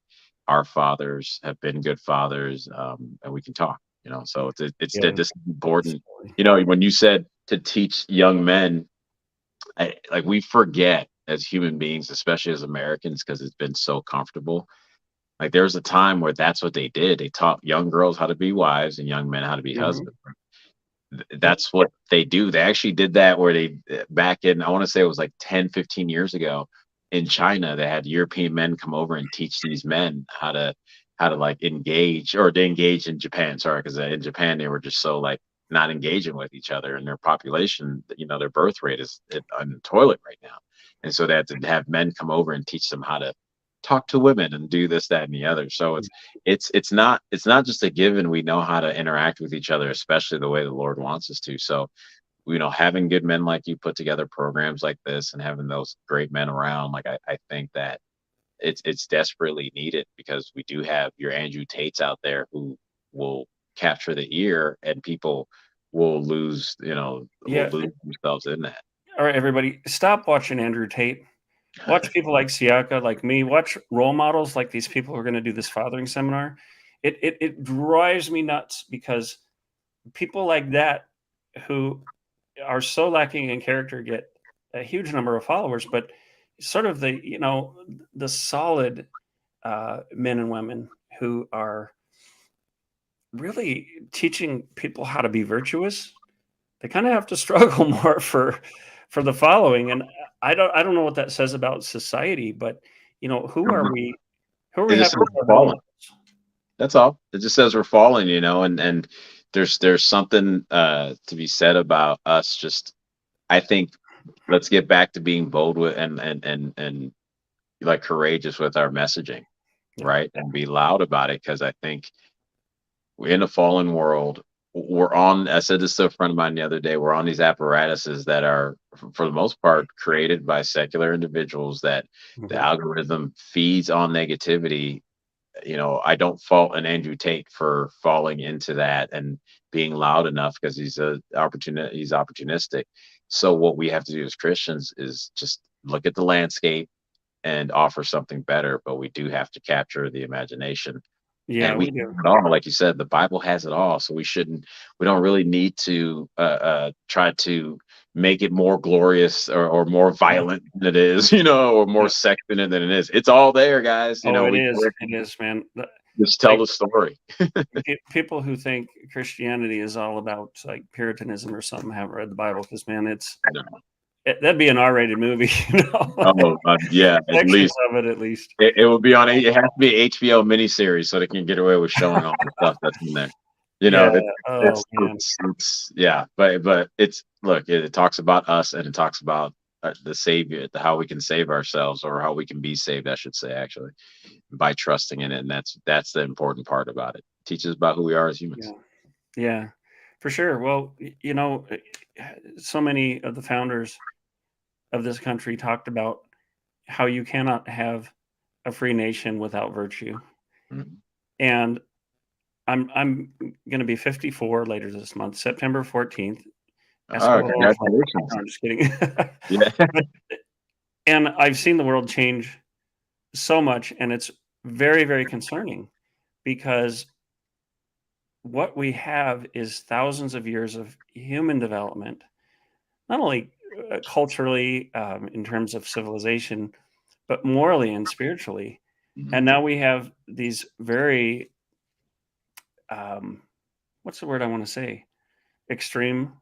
our fathers have been good fathers, and we can talk, so it's this is important. When you said to teach young men, we forget as human beings, especially as Americans, because it's been so comfortable. Like there's a time where that's what they did. They taught young girls how to be wives and young men how to be husbands. That's what they do. They actually did that where they, back in, I want to say it was like 10, 15 years ago in China, they had European men come over and teach these men how to like engage, or they engage in Japan. Sorry, because in Japan, they were just so like not engaging with each other, and their population, their birth rate is on the toilet right now. And so they had to have men come over and teach them how to talk to women and do this, that, and the other. So it's not just a given. We know how to interact with each other, especially the way the Lord wants us to. So, having good men like you put together programs like this and having those great men around, like I think that it's desperately needed, because we do have your Andrew Tates out there who will capture the ear, and people will lose, will lose themselves in that. All right, everybody, stop watching Andrew Tate. Watch people like Siaka, like me. Watch role models like these people who are going to do this fathering seminar. It drives me nuts, because people like that who are so lacking in character get a huge number of followers, but sort of the solid men and women who are really teaching people how to be virtuous, they kind of have to struggle more for the following. And I don't know what that says about society, but who are we? Who are It we just having says as we're our role falling. models? That's all. It just says we're falling, and there's something to be said about us. Just I think let's get back to being bold with and like courageous with our messaging, Yeah, right? And be loud about it because I think we're in a fallen world. We're on, I said this to a friend of mine the other day, we're on these apparatuses that are, for the most part, created by secular individuals that the mhm. algorithm feeds on negativity. I don't fault an Andrew Tate for falling into that and being loud enough because he's opportunistic. So what we have to do as Christians is just look at the landscape and offer something better, but we do have to capture the imagination. Yeah, And we we have do. it all, like you said, the Bible has it all. So we don't really need to try to make it more glorious or more Yeah, violent than it is, or more yeah. sexual than it is. It's all there, guys. Oh, it We is. can It is, man. just tell Like the story. people who think Christianity is all about like Puritanism or something haven't read the Bible because, man, that'd be an R-rated movie, Oh, yeah, at sections least of it at least. it would be on. It has to be HBO miniseries so they can get away with showing all the stuff that's in there. You Yeah. know, that Oh man. it's yeah, but it's look, it talks about us and it talks about the savior, how we can save ourselves or how we can be saved, I should say, actually, by trusting in it, and that's the important part about it. It teaches about who we are as humans. Yeah. Yeah. For sure. Well, so many of the founders of this country talked about how you cannot have a free nation without virtue. Mhm. And I'm going to be 54 later this month, September 14th. Ask a Oh, little. congratulations! No, I'm just kidding. Yeah, But and I've seen the world change so much, and it's very, very concerning because what we have is thousands of years of human development, not only culturally, in terms of civilization, but morally and spiritually. And Mhm. now we have these very, um, what's the word I want to say? Extreme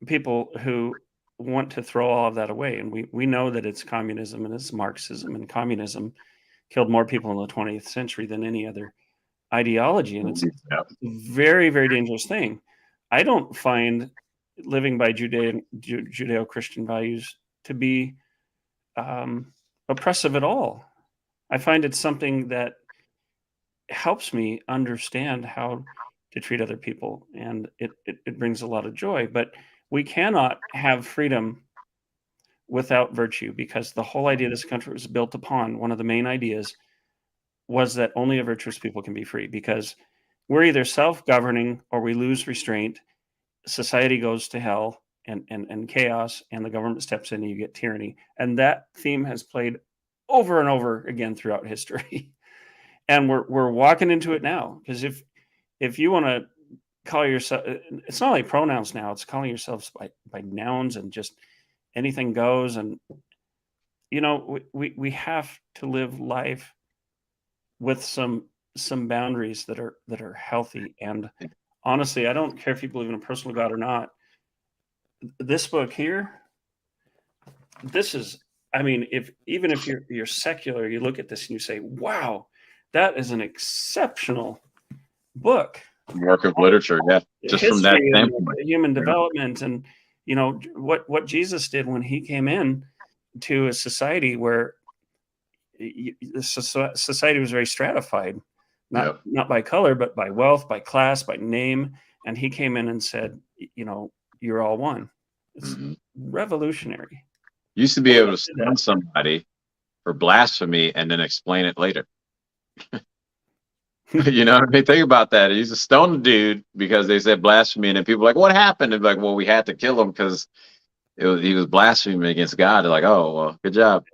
people who want to throw all of that away. And we know that it's communism and it's Marxism, and communism killed more people in the 20th century than any other ideology. And it's Yeah. a very, very dangerous thing. I don't find living by Judeo Christian values to be oppressive at all. I find it's something that helps me understand how to treat other people, and it brings a lot of joy. But we cannot have freedom without virtue, because the whole idea of this country was built upon one of the main ideas was that only a virtuous people can be free, because we're either self-governing or we lose restraint. Society goes to hell and chaos, and the government steps in and you get tyranny. And that theme has played over and over again throughout history. And we're walking into it now, because if you want to call yourself, it's not like pronouns now, it's calling yourselves by nouns, and just anything goes. And we have to live life with some boundaries that are healthy. And honestly, I don't care if you believe in a personal God or not. This book here, this is, I mean, if you're secular, you look at this and you say, wow, that is an exceptional book. Work of literature, yeah, just from that History and standpoint. human Yeah. development, and what Jesus did when he came in to a society where the society was very stratified, not Yep. not by color, but by wealth, by class, by name. And he came in and said, you're all one. It's Mhm. revolutionary. Used to be Who able to did that? stone somebody for blasphemy and then explain it later. You know what I mean? Think about that. He used to stone the dude because they said blasphemy, and then people were like, "What happened?" And like, "Well, we had to kill him because he was blaspheming against God." They're like, "Oh, well, good job."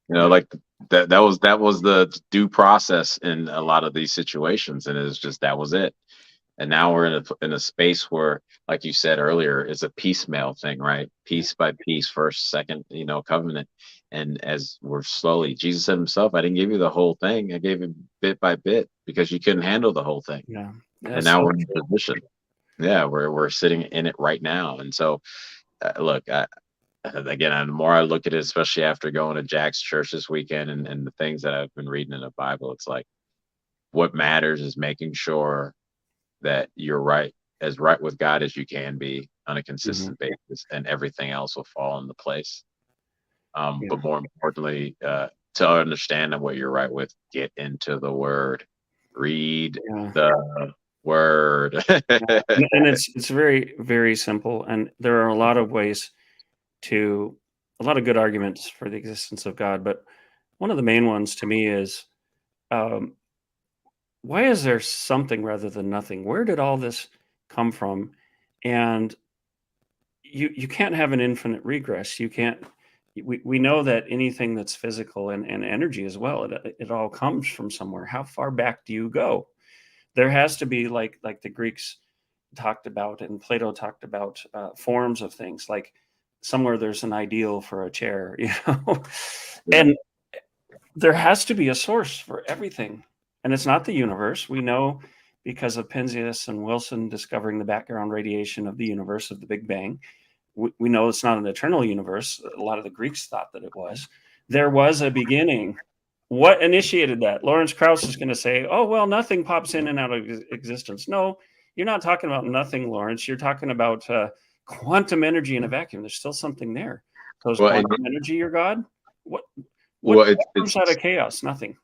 Yeah. Like that was the due process in a lot of these situations, and it's just that was it. And now we're in a space where, like you said earlier, it's a piecemeal thing, right? Piece by piece, first, second, covenant. And as we're slowly, Jesus said himself, I didn't give you the whole thing. I gave you bit by bit because you couldn't handle the whole thing. Yeah. And That's now so we're in true. a position. Yeah, we're sitting in it right now. And so, look, again, the more I look at it, especially after going to Jack's church this weekend and the things that I've been reading in the Bible, it's like what matters is making sure that you're right with God as you can be on a Mhm. consistent basis, and everything else will fall into place. Yeah. But more importantly, to understand what you're right with, get into the Word, read Yeah. the Word. Yeah. And it's very, very simple. And there are a lot of ways to a lot of good arguments for the existence of God. But one of the main ones to me is um, why is there something rather than nothing? Where did all this come from? And you can't have an infinite regress. You can't. We know that anything that's physical and energy as well, it all comes from somewhere. How far back do you go? There has to be like the Greeks talked about and Plato talked about forms of things. Like somewhere there's an ideal for a chair, Yeah, and there has to be a source for everything, and it's not the universe. We know because of Penzias and Wilson discovering the background radiation of the universe of the Big Bang. We know it's not an eternal universe. A lot of the Greeks thought that it was. There was a beginning. What initiated that? Lawrence Krauss is going to say, oh, well, nothing pops in and out of existence. No, you're not talking about nothing, Lawrence. You're talking about quantum energy in a vacuum. There's still something there. So is well, quantum energy your God? What, what, well, what comes out of chaos? Nothing.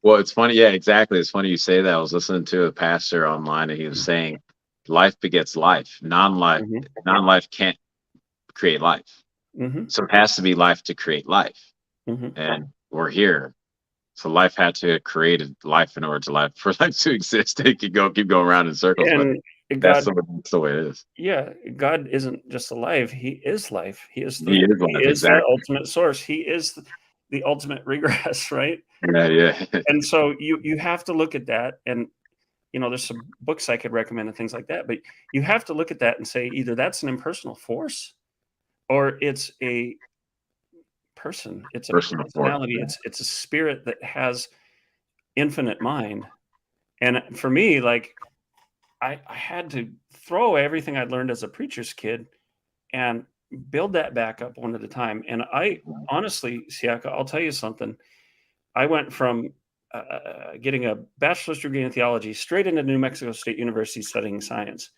it's funny. Yeah, exactly. It's funny you say that. I was listening to a pastor online, and he was saying, "Life begets life. Hmm. Non-life can't create life. Hmm. So it has to be life to create life." Hmm. And we're here. So life had to create a life in order to life for life to exist. It could keep going around in circles, but And that's God, the way it is. yeah, God isn't just alive. He is life. He is He life, is the exactly. ultimate source. He is the ultimate regress, right? Yeah, yeah. And so you have to look at that, and there's some books I could recommend and things like that, but you have to look at that and say either that's an impersonal force or it's a person, it's a Personal force. personality, it's a spirit that has infinite mind. And for me, like I had to throw away everything I'd learned as a preacher's kid and build that back up one at a time. And I honestly, Siaka, I'll tell you something. I went from getting a bachelor's degree in theology straight into New Mexico State University studying science.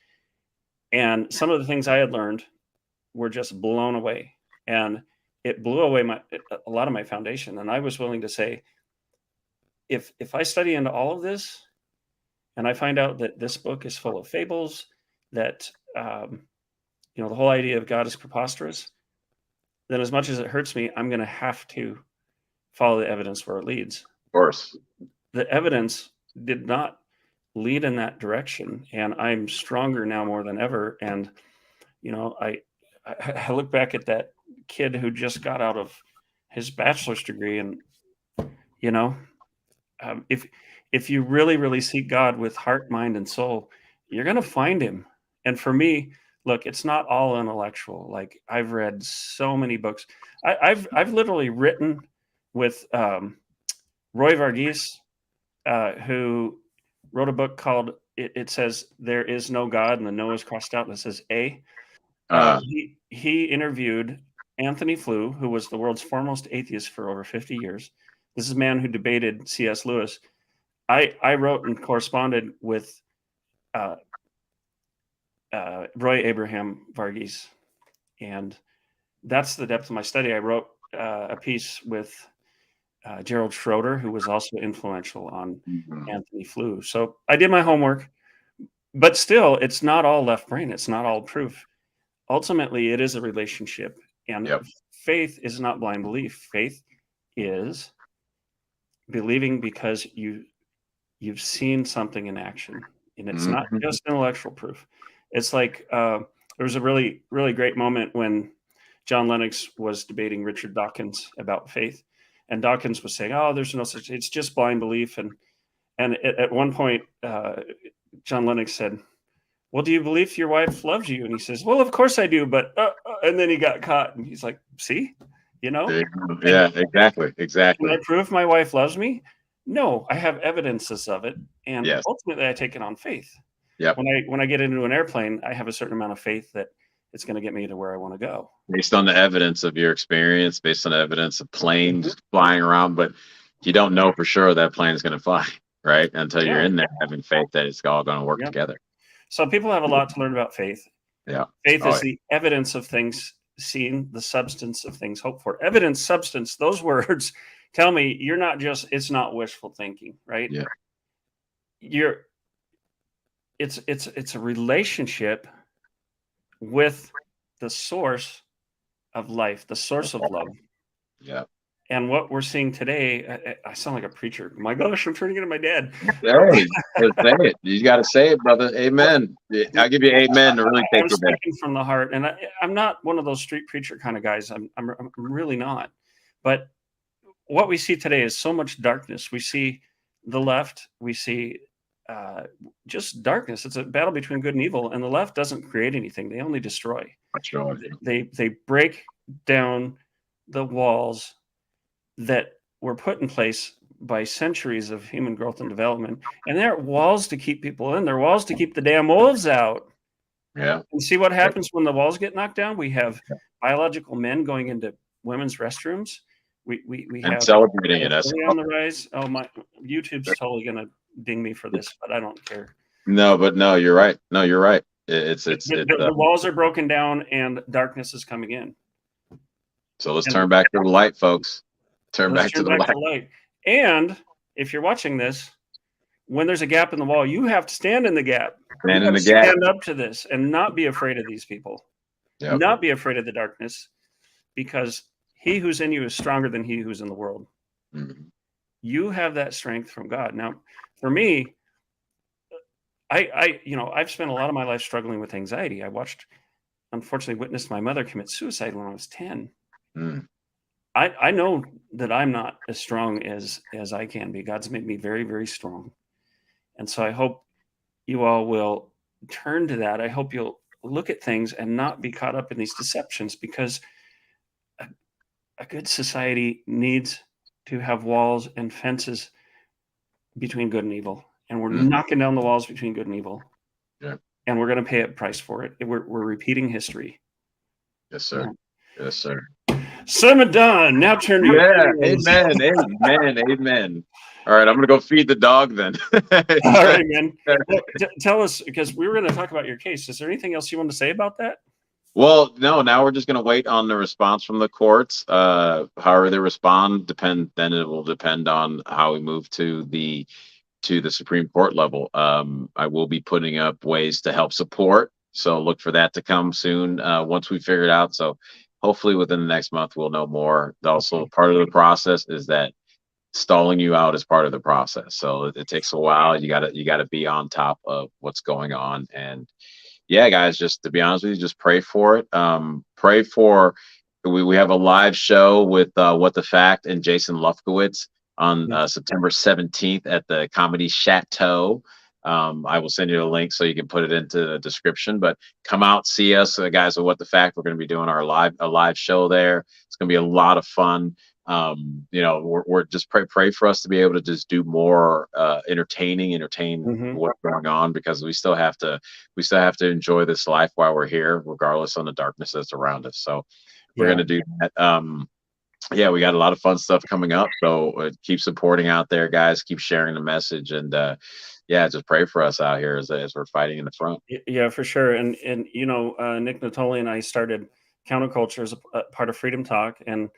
And some of the things I had learned were just blown away. And it blew away a lot of my foundation. And I was willing to say, if I study into all of this and I find out that this book is full of fables, that the whole idea of God is preposterous, then as much as it hurts me, I'm going to have to follow the evidence where it leads. Of course. The evidence did not lead in that direction, and I'm stronger now more than ever. And I look back at that kid who just got out of his bachelor's degree, and you know, if you really really seek God with heart, mind, and soul, you're going to find Him. And for me, look, it's not all intellectual. Like I've read so many books. I've literally written with Roy Varghese, who wrote a book called it says there is no God, and the no is crossed out, and it says A. Uh, He interviewed Anthony Flew, who was the world's foremost atheist for over 50 years. This is a man who debated C.S. Lewis. I wrote and corresponded with uh, Roy Abraham Varghese, and that's the depth of my study. I wrote a piece with Gerald Schroeder, who was also influential on mhm. Anthony Flew. So I did my homework, but still, it's not all left brain. It's not all proof. Ultimately, it is a relationship, and Yep. faith is not blind belief. Faith is believing because you've seen something in action, and it's not Mhm. just intellectual proof. It's like there was a really really great moment when John Lennox was debating Richard Dawkins about faith, and Dawkins was saying, "Oh, there's no such. It's just blind belief." And at one point, John Lennox said, well, do you believe your wife loves you? And he says, well, of course I do. But, and then he got caught and he's like, see, you know, and Yeah, exactly. can I Exactly. prove my wife loves me? No, I have evidences of it. And Yes. ultimately I take it on faith. Yep. When I get into an airplane, I have a certain amount of faith that it's going to get me to where I want to go. Based on the evidence of your experience, based on the evidence of Mhm. planes flying around, but you don't know for sure that plane is going to fly, right? Until you're Yeah. in there having faith that it's all going to work Yeah. together. So people have a lot to learn about faith. Yeah. Faith Oh, is the evidence of things seen, the substance of things hoped for. Evidence, substance, those words tell me you're not just, it's not wishful thinking, right? yeah. You're it's a relationship with the source of life, the source of love. Yeah. And what we're seeing today, I sound like a preacher. My gosh, I'm turning into my dad. Hey, just say it. You got to say it, brother. Amen. I'll give you amen to really take I'm it there. speaking from the heart, and I'm not one of those street preacher kind of guys. I'm really not. But what we see today is so much darkness. We see the left. We see uh, just darkness. It's a battle between good and evil, and the left doesn't create anything. They only destroy. Sure. They break down the walls that were put in place by centuries of human growth and development, and they're walls to keep people in. They're walls to keep the damn wolves out. Yeah. And see what happens when the walls get knocked down? We have biological men going into women's restrooms. We And have celebrating it. That's pedophilia on the rise. Oh my! YouTube's totally gonna ding me for this, but I don't care. no, but no, you're right. No, you're right. It's The walls are broken down, and darkness is coming in. so let's And turn back to the light, folks. Turn let's back to turn the back to light. the light. And if you're watching this, when there's a gap in the wall, you have to stand in the gap. You Man got in to the gap. stand up to this and not be afraid of these people. Yep. Not be afraid of the darkness, because he who's in you is stronger than he who's in the world. Mhm. You have that strength from God. Now, for me, I've spent a lot of my life struggling with anxiety. Unfortunately, witnessed my mother commit suicide when I was 10. Mm. I know that I'm not as strong as I can be. God's made me very, very strong. And so I hope you all will turn to that. I hope you'll look at things and not be caught up in these deceptions, because a good society needs to have walls and fences between good and evil. And we're Mhm. knocking down the walls between good and evil. Yeah. And we're going to pay a price for it. We're repeating history. Yes, sir. Yes, sir. Simon done. Now turn to your Yeah. prayers. Amen. Amen. Amen. All right, I'm gonna go feed the dog then. All right, man. Well, tell us, because we were going to talk about your case. Is there anything else you want to say about that? Well, no, now we're just gonna wait on the response from the courts. However they respond, then it will depend on how we move to the Supreme Court level. I will be putting up ways to help support. So look for that to come soon once we figure it out. So hopefully within the next month, we'll know more. Also, Okay. part of the process is that stalling you out is part of the process. So it takes a while. You gotta be on top of what's going on. And yeah, guys, just to be honest with you, just pray for it. Pray for we have a live show with What the Fact and Jason Lufkowitz on Yes. September 17th at the Comedy Chateau. I will send you a link so you can put it into the description. But come out, see us, guys. At What the Fact, we're going to be doing a live show there. It's going to be a lot of fun. We're just pray for us to be able to just do more entertain Mhm. what's going on, because we still have to enjoy this life while we're here, regardless on the darkness that's around us. So we're Yeah. going to do that. Yeah, we got a lot of fun stuff coming up. So keep supporting out there, guys. Keep sharing the message, and yeah, just pray for us out here as we're fighting in the front. Yeah, for sure. And Nick Natoli and I started Counterculture as a part of Freedom Talk, and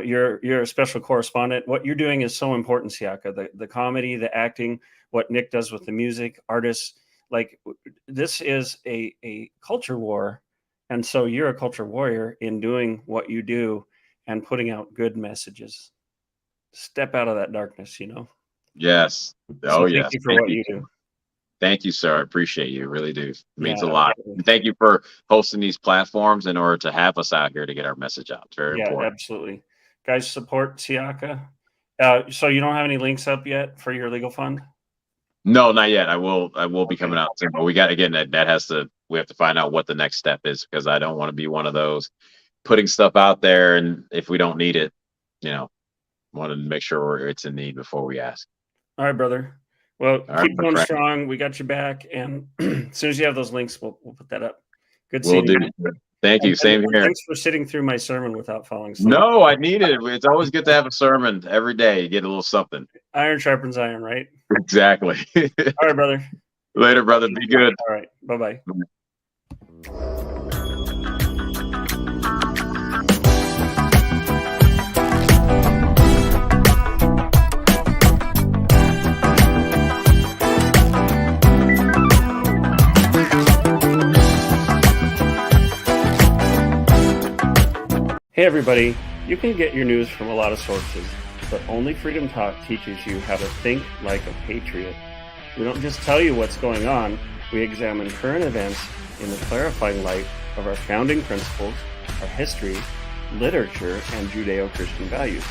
you're a special correspondent. What you're doing is so important, Siaka. The comedy, the acting, what Nick does with the music, artists. Like, this is a culture war, and so you're a culture warrior in doing what you do and putting out good messages. Step out of that darkness. Yes. So Oh, thank yes. you for what you do. Thank you, sir. I appreciate you. It really do. It Yeah, means a lot. absolutely. And thank you for hosting these platforms in order to have us out here to get our message out. It's very Yeah, important. absolutely. Guys, support Siaka. So you don't have any links up yet for your legal fund? No, not yet. I will be coming out soon, but we got again we have to find out what the next step is, because I don't want to be one of those putting stuff out there, and if we don't need it, want to make sure it's in need before we ask. All right, brother. Well, All keep right, going friend. strong. We got your back, and as soon as you have those links, we'll put that up. Good We'll seeing do. you. Thank you. Same here. Thanks for sitting through my sermon without falling asleep. No, I need it. It's always good to have a sermon every day. You get a little something. Iron sharpens iron, right? Exactly. All right, brother. Later, brother. Be good. All right. Bye-bye. Hey everybody, you can get your news from a lot of sources, but only Freedom Talk teaches you how to think like a patriot. We don't just tell you what's going on, we examine current events in the clarifying light of our founding principles, our history, literature, and Judeo-Christian values.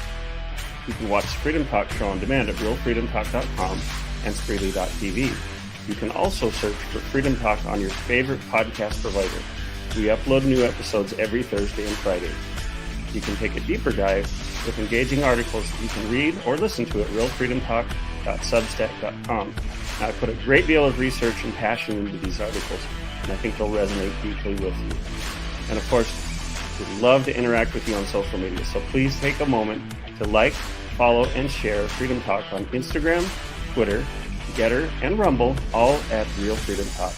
You can watch Freedom Talk show on demand at realfreedomtalk.com and Spreely.tv. You can also search for Freedom Talk on your favorite podcast provider. We upload new episodes every Thursday and Friday. You can take a deeper dive with engaging articles that you can read or listen to at realfreedomtalk.substack.com. Now, I put a great deal of research and passion into these articles, and I think they'll resonate deeply with you. And of course, we'd love to interact with you on social media, so please take a moment to like, follow, and share Freedom Talk on Instagram, Twitter, Getter, and Rumble, all at Real Freedom Talk.